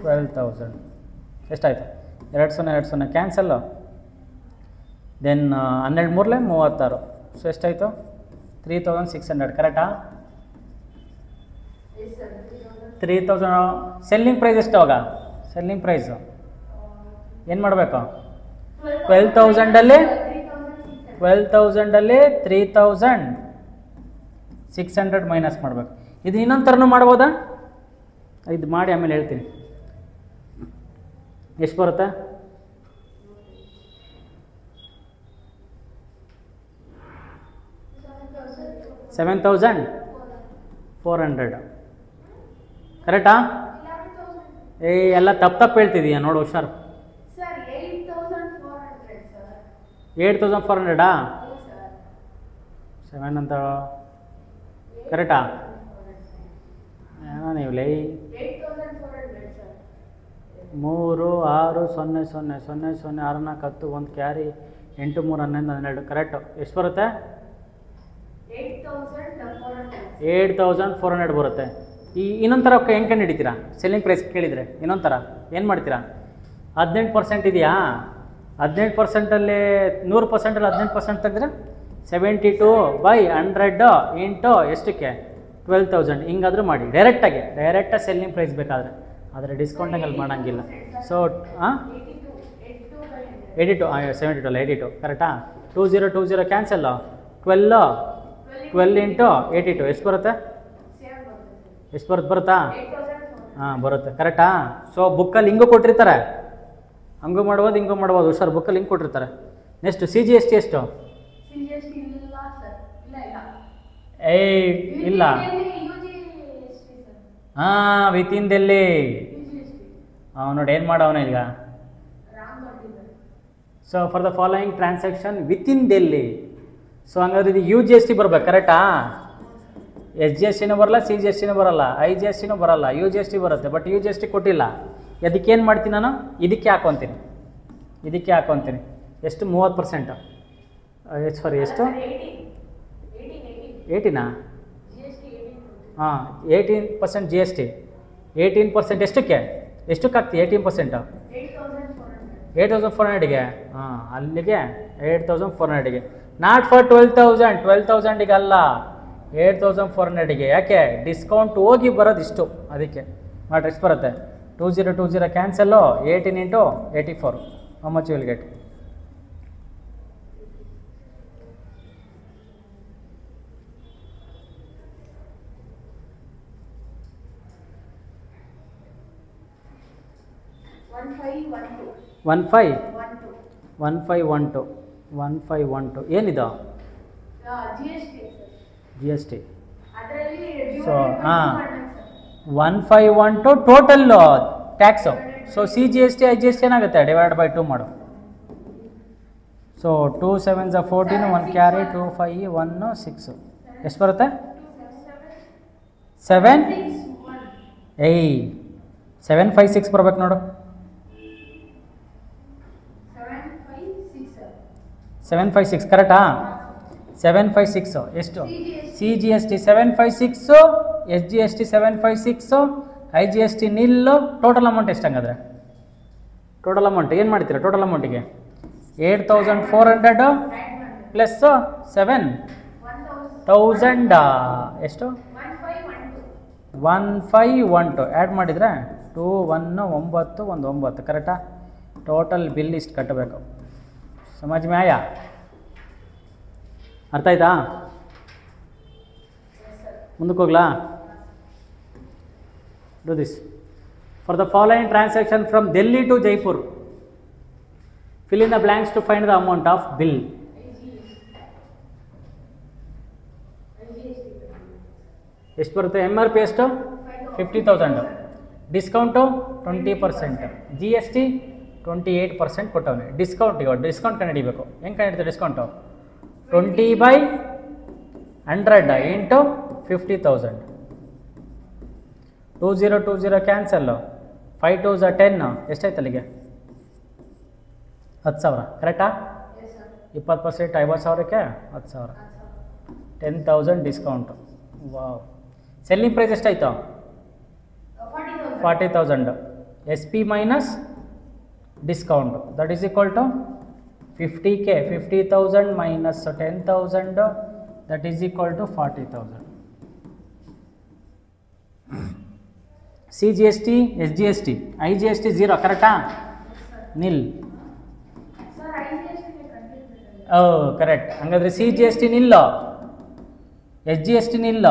12,000 ಎಷ್ಟಾಯಿತು? 2,000 ಕ್ಯಾನ್ಸಲ್ಲು. ದೆನ್ 12 3 36. ಸೊ ಎಷ್ಟಾಯಿತು? 3,600. ಕರೆಕ್ಟಾ? 3,000. ಸೆಲ್ಲಿಂಗ್ ಪ್ರೈಸ್ ಎಷ್ಟು ಅವಾಗ? ಸೆಲ್ಲಿಂಗ್ ಪ್ರೈಸು ಏನು ಮಾಡಬೇಕು? 12,000ಅಲ್ಲಿ 12,000 3,600 ಮೈನಸ್ ಮಾಡಬೇಕು. ಇದು ಇನ್ನೊಂದು ಥರನೂ ಮಾಡ್ಬೋದಾ? ಇದು ಮಾಡಿ ಆಮೇಲೆ ಹೇಳ್ತೀನಿ. ಎಷ್ಟು ಬರುತ್ತೆ? 7,400 ಕರೆಕ್ಟಾ? ಎಲ್ಲ ತಪ್ಪು ಹೇಳ್ತಿದೀಯ ನೋಡು, ಹುಷಾರು. 8,400 7 ಅಂತ ಕರೆಕ್ಟಾ? ಏನೋ ನೀವು ಲೈ 3 6 0 0 0 0 6 4 10 1 ಕ್ಯಾರಿ 8 3 11 12 ಕರೆಕ್ಟು. ಎಷ್ಟು ಬರುತ್ತೆ? 8,400 ಬರುತ್ತೆ. ಈ ಇನ್ನೊಂದು ಥರ ಹೆಂಗೆ ಕಂಡು ಹಿಡಿತೀರಾ? ಸೆಲ್ಲಿಂಗ್ ಪ್ರೈಸ್ ಕೇಳಿದರೆ ಇನ್ನೊಂದು ಥರ ಏನು ಮಾಡ್ತೀರಾ? 18% ಇದೆಯಾ? 18%ಅಲ್ಲಿ 100%ಅಲ್ಲಿ 18% ತೆಗೆದ್ರೆ 72/100 ಇಂಟು ಎಷ್ಟಕ್ಕೆ? 12,000. ಹಿಂಗಾದರೂ ಮಾಡಿ ಡೈರೆಕ್ಟಾಗಿ ಸೆಲ್ಲಿಂಗ್ ಪ್ರೈಸ್ ಬೇಕಾದರೆ, ಆದರೆ ಡಿಸ್ಕೌಂಟಾಗಿ ಅಲ್ಲಿ ಮಾಡೋಂಗಿಲ್ಲ. ಸೊ 82 72 ಅಲ್ಲ 82 ಕರೆಕ್ಟಾ? 2020 ಕ್ಯಾನ್ಸಲ್ಲು 12 ಇಂಟು 82 ಎಷ್ಟು ಬರುತ್ತೆ? ಎಷ್ಟು ಬರುತ್ತಾ? ಹಾಂ ಬರುತ್ತೆ ಕರೆಕ್ಟಾ? ಸೊ ಬುಕ್ಕಲ್ಲಿ ಹಿಂಗೂ ಕೊಟ್ಟಿರ್ತಾರೆ, ಹಂಗೂ ಮಾಡ್ಬೋದು ಹಿಂಗೂ ಮಾಡ್ಬೋದು, ಹುಷಾರು. ಬುಕ್ಕಲ್ಲಿ ಹಿಂಗೆ ಕೊಟ್ಟಿರ್ತಾರೆ. ನೆಕ್ಸ್ಟ್ CGST ಎಷ್ಟು? ಇಲ್ಲ ಹಾಂ ವಿತಿನ್ ಡೆಲ್ಲಿ. ನೋಡಿ ಏನು ಮಾಡವನ ಈಗ. So for the following transaction within Delhi. So ಹಂಗಾದ್ರೆ ಇದು UGST ಬರ್ಬೇಕು ಕರೆಕ್ಟಾ? SGSTನೂ ಬರಲ್ಲ, CGSTನೂ ಬರಲ್ಲ, IGSTನೂ ಬರಲ್ಲ, UGST ಬರುತ್ತೆ. ಬಟ್ UGST ಕೊಟ್ಟಿಲ್ಲ. ಅದಕ್ಕೇನು ಮಾಡ್ತೀನಿ ನಾನು? ಇದಕ್ಕೆ ಹಾಕೊತೀನಿ. ಎಷ್ಟು? 30%. ಸಾರಿ ಎಷ್ಟು? 18 ಹಾಂ 18% GST. 18% ಎಷ್ಟಕ್ಕೆ ಆಗ್ತಿ? 18% 8,400ಗೆ. ಹಾಂ ಅಲ್ಲಿಗೆ 8,400ಗೆ. ನಾಟ್ ಫಾರ್ 12,000ಗೆ ಅಲ್ಲ, 8,400ಗೆ. ಯಾಕೆ? ಡಿಸ್ಕೌಂಟ್ ಹೋಗಿ ಬರೋದು ಇಷ್ಟು, ಅದಕ್ಕೆ ಮಾಡಿ. ಎಷ್ಟು ಬರುತ್ತೆ? 2020 cancel 18 into 84. How much you will get? 1512 ಏನಿದು? GST. ಸೊ ಹಾಂ 1512 total tax. So CGST IGST ಏನಾಗುತ್ತೆ? /2 ಮಾಡು. ಸೊ 2 7s 14 1 ಕ್ಯಾರಿ 2 5 1 6 ಎಷ್ಟು ಬರುತ್ತೆ? 756 ಬರ್ಬೇಕು ನೋಡು. 756 ಕರೆಕ್ಟಾ? 756 ಎಷ್ಟು? CGST 756, SGST 756, IGST ನಿಲ್ಲು. ಟೋಟಲ್ ಅಮೌಂಟ್ ಎಷ್ಟು ಹಂಗಾದ್ರೆ? ಟೋಟಲ್ ಅಮೌಂಟ್ ಏನು ಮಾಡ್ತೀರಾ? ಟೋಟಲ್ ಅಮೌಂಟಿಗೆ 8,400 ಪ್ಲಸ್ 7,000 ಎಷ್ಟು? 1512 ಆ್ಯಡ್ ಮಾಡಿದರೆ 2 1 9 1 9 ಕರೆಕ್ಟಾ? ಟೋಟಲ್ ಬಿಲ್ ಇಷ್ಟು ಕಟ್ಟಬೇಕು. ಸಮಾಜ ಮ್ಯಾಯ ಅರ್ಥ ಆಯ್ತಾ? ಮುಂದಕ್ಕೆ ಹೋಗ್ಲಾ? Do this. For the following transaction from Delhi to Jaipur, fill in the blanks to find the amount of bill. ಎಷ್ಟು ಬರುತ್ತೆ? MRP ಎಷ್ಟು? 50,000. ಡಿಸ್ಕೌಂಟು 20%. GST 28% ಕೊಟ್ಟವನೆ. ಡಿಸ್ಕೌಂಟ್ ಕಂಡುಹಿಡಿಬೇಕು. ಹೆಂಗೆ ಕಂಡುಹಿಡಿತೀವಿ ಡಿಸ್ಕೌಂಟು? 20/100 ಇಂಟು 50,000. 2020 ಕ್ಯಾನ್ಸಲ್ಲು 5 2s 10 ಎಷ್ಟಾಯ್ತು ಅಲ್ಲಿಗೆ? 10,000 ಕರೆಕ್ಟಾ? 20% 50,000ಕ್ಕೆ 10,000. 10,000 ಡಿಸ್ಕೌಂಟು. ವಾವ್. ಸೆಲ್ಲಿಂಗ್ ಪ್ರೈಸ್ ಎಷ್ಟಾಯಿತು? 40,000. SP minus discount that is equal to 50K. 50,000 minus 10,000 that is equal to 40,000. CGST, SGST, IGST 0 ಕರೆಕ್ಟಾ? ನಿಲ್. ಕರೆಕ್ಟ್. ಹಂಗಾದ್ರೆ ಸಿ ಜಿ ಎಸ್ ಟಿ ನಿಲ್ಲ, ಎಸ್ ಜಿ ಎಸ್ ಟಿ ನಿಲ್ಲ.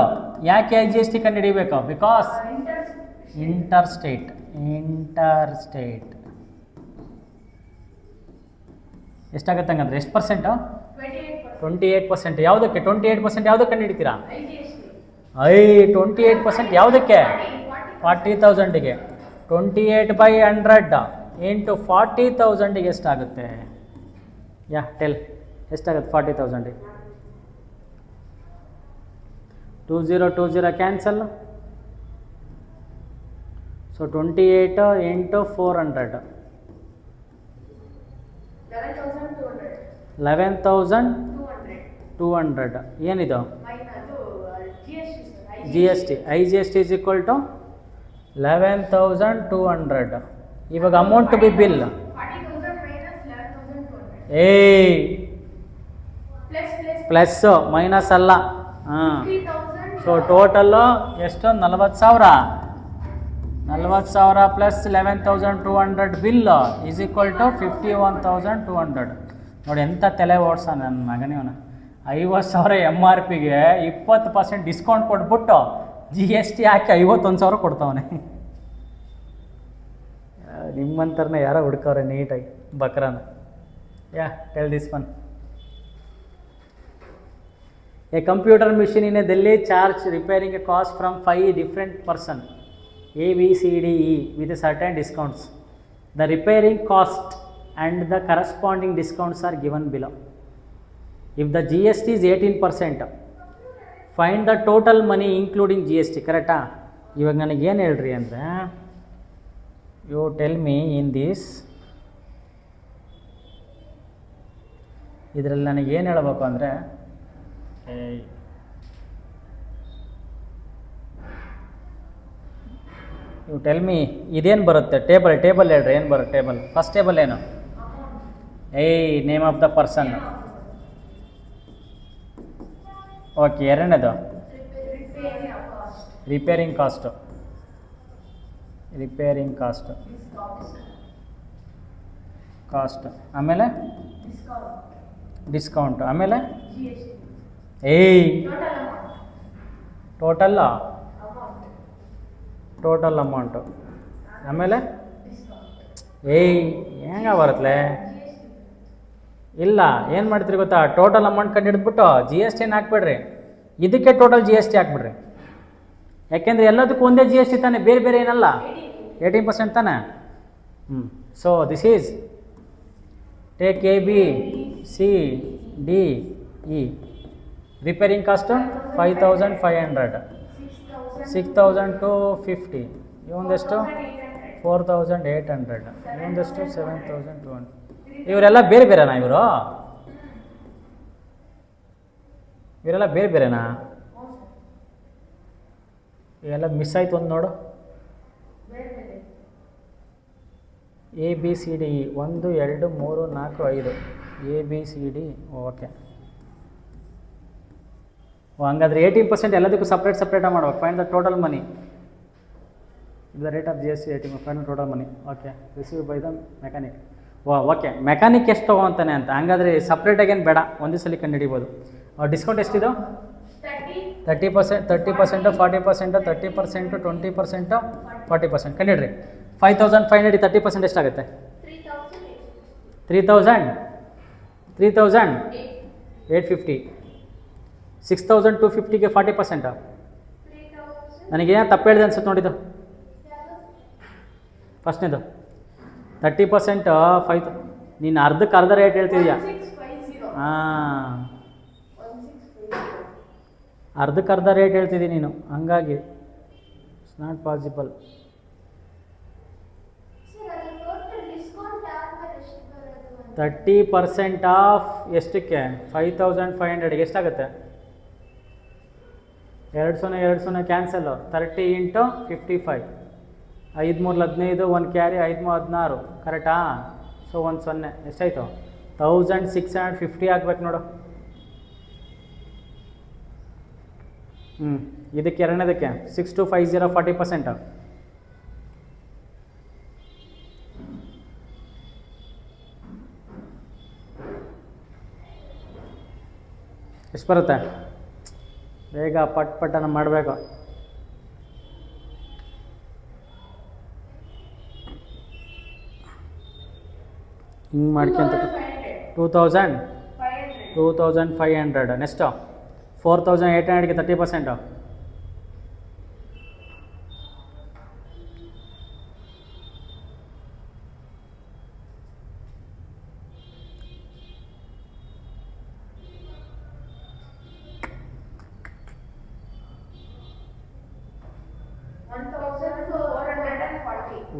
ಯಾಕೆ ಎಸ್ ಜಿ ಎಸ್ ಟಿ ಕಂಡು ಹಿಡಿಬೇಕು? Because interstate ಎಷ್ಟಾಗುತ್ತೆ ಹಂಗಂದ್ರೆ? ಎಷ್ಟು ಪರ್ಸೆಂಟು? 28%. ಯಾವುದಕ್ಕೆ 28% ಯಾವುದಕ್ಕೆ ಕಂಡು ಹಿಡಿತೀರಾ? 28% ಯಾವುದಕ್ಕೆ? 40,000ಗೆ. 28/100 ಇಂಟು 40,000ಗೆ ಎಷ್ಟಾಗುತ್ತೆ? ಯಾ ಟೆಲ್, ಎಷ್ಟಾಗುತ್ತೆ 40,000ಗೆ? 20 ಕ್ಯಾನ್ಸಲ್. So 28 into 400, 11,200. ಏನಿದು? G S T. I G S T is equal to 11,200. ಇವಾಗ amount to be bill plus minus ಅಲ್ಲ. ಹಾಂ. ಸೊ ಟೋಟಲ್ಲು ಎಷ್ಟು? 40,000 plus 11,200 bill is equal to 51,200. ನೋಡಿ ಎಂಥ ತಲೆ ಓಡಿಸ ನನ್ನ ಮಗನಿವನ. 50,000 ಎಮ್ ಆರ್ ಪಿಗೆ 20% ಡಿಸ್ಕೌಂಟ್ ಕೊಟ್ಬಿಟ್ಟು ಜಿ ಎಸ್ ಟಿ ಹಾಕಿ 51,000 ಕೊಡ್ತಾವನೆ. ನಿಮ್ಮಂಥರನ್ನ ಯಾರೋ ಹುಡ್ಕವ್ರೆ ನೀಟಾಗಿ ಬಕ್ರಾನ. Yeah tell this one. A computer machine in a Delhi charge repairing a cost from 5 different person A, B, C, D, E with a certain discounts. The repairing cost and the corresponding discounts are given below. If the GST is 18%, find the total money including GST. ಕರೆಕ್ಟಾ? ಇವಾಗ ನನಗೆ ಏನು ಹೇಳ್ರಿ ಅಂದರೆ, you tell me in this, ಇದರಲ್ಲಿ ನನಗೆ ಏನು ಹೇಳಬೇಕು ಅಂದರೆ, ಯು ಟೆಲ್ ಮೀ ಇದೇನು ಬರುತ್ತೆ? ಟೇಬಲ್ ಹೇಳ್ರಿ, ಏನು ಬರುತ್ತೆ ಟೇಬಲ್? ಫಸ್ಟ್ ಟೇಬಲ್ ಏನು? Name of the person. Okay. ಎರಡನೇದು ರಿಪೇರಿಂಗ್ ಕಾಸ್ಟ್. ಆಮೇಲೆ ಡಿಸ್ಕೌಂಟ್. ಆಮೇಲೆ ಟೋಟಲ್ ಅಮೌಂಟು. ಆಮೇಲೆ ಹೆಂಗ ಬರುತ್ತಲೆ? ಇಲ್ಲ, ಏನು ಮಾಡ್ತೀರಿ ಗೊತ್ತಾ? ಟೋಟಲ್ ಅಮೌಂಟ್ ಕಂಡು ಹಿಡಿದ್ಬಿಟ್ಟು ಜಿ ಎಸ್ ಟಿನ ಹಾಕ್ಬಿಡ್ರಿ, ಇದಕ್ಕೆ ಟೋಟಲ್ ಜಿ ಎಸ್ ಟಿ ಹಾಕ್ಬಿಡ್ರಿ. ಯಾಕೆಂದರೆ ಎಲ್ಲದಕ್ಕೂ ಒಂದೇ ಜಿ ಎಸ್ ಟಿ ತಾನೆ, ಬೇರೆ ಬೇರೆ ಏನಲ್ಲ. 18% ತಾನೆ. So this is take A, B, C, D, E. Repairing cost 5,500, 6,250. ಇವೊಂದೆಷ್ಟು? 4,800. ಇವೊಂದೆಷ್ಟು? 7,200. ಇವರೆಲ್ಲ ಬೇರೆ ಬೇರೆನಾ? ಇವರೆಲ್ಲ ಬೇರೆ ಬೇರೆನಾ? ಇವೆಲ್ಲ ಮಿಸ್ ಆಯ್ತು ಒಂದು ನೋಡು. A, B, C, D, E 1, 2, 3, 4, 5. A, B, C, D. Okay. ಹಂಗಾದ್ರೆ 18% ಎಲ್ಲದಕ್ಕೂ ಸಪ್ರೇಟಾಗಿ ಮಾಡ್ಬೇಕು. Find the total money. The rate of G S T 18. Find the total money. Okay. Receive by the mechanic. Okay. Mechanic ಎಷ್ಟು ತೊಗೊಂತಾನೆ ಅಂತ. ಹಂಗಾದ್ರೆ ಸಪ್ರೇಟಾಗೇನು ಬೇಡ, ಒಂದೇ ಸಲ ಕಂಡು ಹಿಡಿಬೋದು. ಡಿಸ್ಕೌಂಟ್ ಎಷ್ಟಿದು? 30%, 40%, 30%, 20%, 40%. ಕಂಡು ಹಿಡ್ರಿ. 5,500 30% ಎಷ್ಟಾಗುತ್ತೆ? 3,850. 6,250ಗೆ 40%. ನನಗೇನೋ ತಪ್ಪು ಹೇಳಿದೆ ಅನ್ಸುತ್ತೆ ನೋಡಿದ್ದು. ಫಸ್ಟ್ನೇದು 30%. 5 ನೀನು ಅರ್ಧಕ್ಕೆ ಅರ್ಧ ರೇಟ್ ಹೇಳ್ತಿದ್ಯಾ? ಹಾಂ, ಅರ್ಧಕ್ಕೆ ಅರ್ಧ ರೇಟ್ ಹೇಳ್ತಿದ್ದೀನಿ ನೀನು, ಹಂಗಾಗಿ it's not possible. Thirty 30% of ಎಷ್ಟಕ್ಕೆ? 5,500ಗೆ ಎಷ್ಟಾಗುತ್ತೆ? 2,0 ಕ್ಯಾನ್ಸಲ್ಲು. 30 ಇಂಟು 55. 5 3 15, 1 ಕ್ಯಾರಿ, 5 3 16. ಕರೆಕ್ಟಾ? ಸೊ 1 0 ಎಷ್ಟಾಯಿತು? 1,650 ಆಗ್ಬೇಕು ನೋಡು. ಇದಕ್ಕೆ ಎರಡನೇದಕ್ಕೆ 6,250 40%. ಎಷ್ಟು ಬರುತ್ತೆ? ಬೇಗ ಪಟ್ ಪಟ್ಟನ ಮಾಡಬೇಕು. ಹಿಂಗೆ ಮಾಡ್ಕೊಂತ 2500. ನೆಕ್ಸ್ಟು 4800ಗೆ 30%.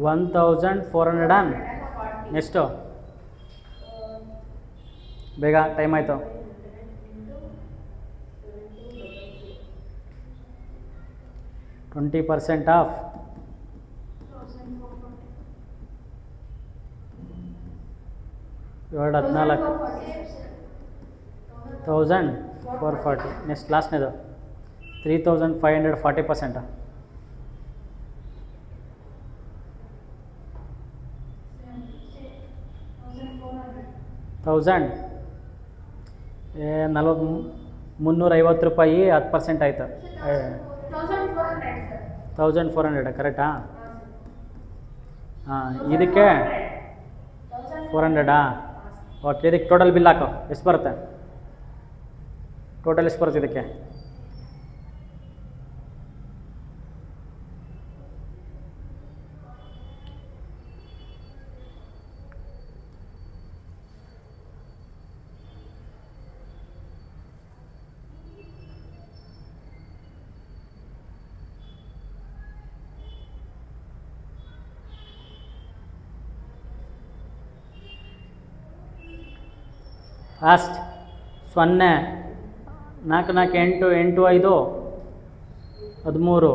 1440. ನೆಕ್ಸ್ಟು ಬೇಗ, ಟೈಮ್ ಆಯಿತು. 20% ಆಫ್ 1440. ನೆಕ್ಸ್ಟ್ ಲಾಸ್ಟ್ನೇದು 3500 40%. 1000 350 ರೂಪಾಯಿ 10% ಆಯಿತು. 1400 ಕರೆಕ್ಟಾ? ಹಾಂ, ಇದಕ್ಕೆ 400. ಓಕೆ, ಇದಕ್ಕೆ ಟೋಟಲ್ ಬಿಲ್ ಹಾಕೋ. ಎಷ್ಟು ಬರುತ್ತೆ ಟೋಟಲ್? ಎಷ್ಟು ಬರುತ್ತೆ ಇದಕ್ಕೆ? ಲಾಸ್ಟ್ 0 4 4 8 8 5 13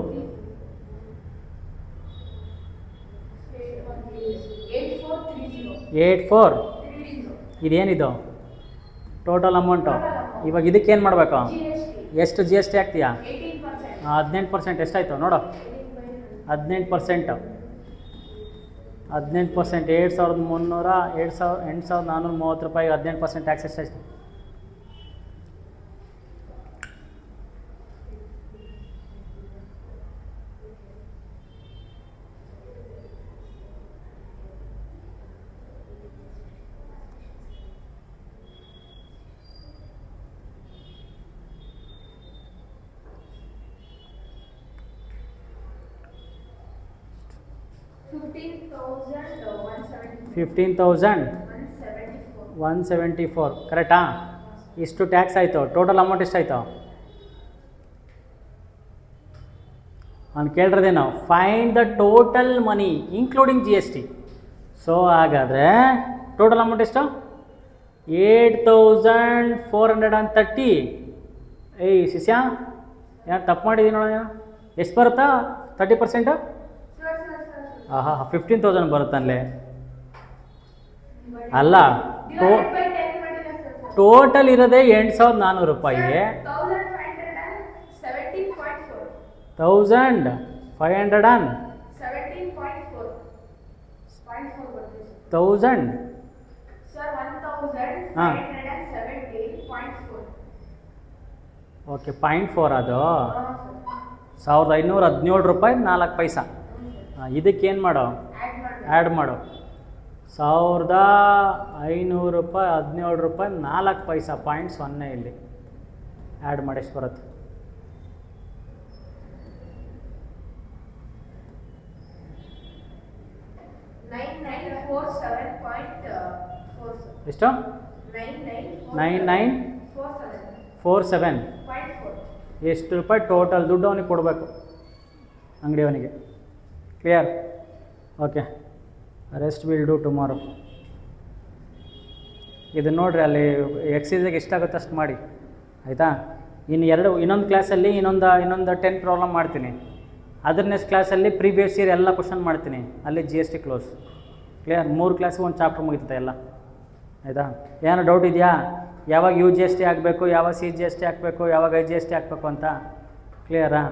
84. ಇದೇನಿದು ಟೋಟಲ್ ಅಮೌಂಟು? ಇವಾಗ ಇದಕ್ಕೆ ಏನು ಮಾಡಬೇಕು? ಎಷ್ಟು ಜಿ ಎಸ್ ಟಿ ಹಾಕ್ತೀಯಾ? 18%. ಎಷ್ಟಾಯಿತು ನೋಡು? 18%. 7300 8430 ರೂಪಾಯಿ. 18% ಟ್ಯಾಕ್ಸ್ ಎಷ್ಟಾಯಿತು? $15,174 ಕರೆಕ್ಟಾ? ಇಷ್ಟು ಟ್ಯಾಕ್ಸ್ ಆಯಿತು. ಟೋಟಲ್ ಅಮೌಂಟ್ ಎಷ್ಟಾಯಿತು? ನಾನು ಕೇಳಿರೋದೇನು? Find the total money including G S T. So ಹಾಗಾದರೆ ಟೋಟಲ್ ಅಮೌಂಟ್ ಎಷ್ಟು? 8430. ಏಯ್ ಶಿಷ್ಯ, ಯಾರು ತಪ್ಪು ಮಾಡಿದ್ದೀನಿ ನೋಡೋಣ. ಎಷ್ಟು ಬರುತ್ತಾ 30%? 15,000 ಬರುತ್ತಲ್ಲೇ. ಅಲ್ಲ, ಟೋಟಲ್ ಇರೋದೇ 8400 ರೂಪಾಯಿ. 1500 ಹಾಂ, ಓಕೆ. 0.4 ಅದು 1517 ರೂಪಾಯಿ 4 ಪೈಸಾ. ಇದಕ್ಕೇನು ಮಾಡೋ? ಆ್ಯಡ್ ಮಾಡು. 1500 ರೂಪಾಯಿ 17 ರೂಪಾಯಿ 4 ಪೈಸಾ 0.0 ಇಲ್ಲಿ ಆ್ಯಡ್ ಮಾಡಿ ಎಷ್ಟು ಬರುತ್ತೆ? ಎಷ್ಟು? 9947. ಎಷ್ಟು ರೂಪಾಯಿ ಟೋಟಲ್ ದುಡ್ಡು ಅವನಿಗೆ ಕೊಡಬೇಕು, ಅಂಗಡಿಯವನಿಗೆ. Clear? Okay, rest will do tomorrow. ಇದನ್ನು ನೋಡಿರಿ, ಅಲ್ಲಿ ಎಕ್ಸೈಸಿಗೆ ಎಷ್ಟಾಗುತ್ತೆ ಅಷ್ಟು ಮಾಡಿ, ಆಯಿತಾ? ಇನ್ನೊಂದು ಕ್ಲಾಸಲ್ಲಿ ಇನ್ನೊಂದು 10 ಪ್ರಾಬ್ಲಮ್ ಮಾಡ್ತೀನಿ. ಅದರ ನೆಕ್ಸ್ಟ್ ಕ್ಲಾಸಲ್ಲಿ ಪ್ರೀವಿಯಸ್ ಇಯರ್ ಎಲ್ಲ ಕ್ವಶನ್ ಮಾಡ್ತೀನಿ. ಅಲ್ಲಿ G S T close. Clear? 3 ಕ್ಲಾಸಿಗೆ ಒಂದು ಚಾಪ್ಟರ್ ಮುಗಿತದೆ ಎಲ್ಲ, ಆಯಿತಾ? ಏನೋ ಡೌಟ್ ಇದೆಯಾ? ಯಾವಾಗ ಯು ಜಿ ಎಸ್ ಟಿ ಹಾಕಬೇಕು, ಯಾವಾಗ ಸಿ ಜಿ ಎಸ್ ಟಿ ಹಾಕಬೇಕು, ಯಾವಾಗ ಐ ಜಿ ಎಸ್ ಟಿ ಹಾಕಬೇಕು ಅಂತ? ಕ್ಲಿಯರಾ?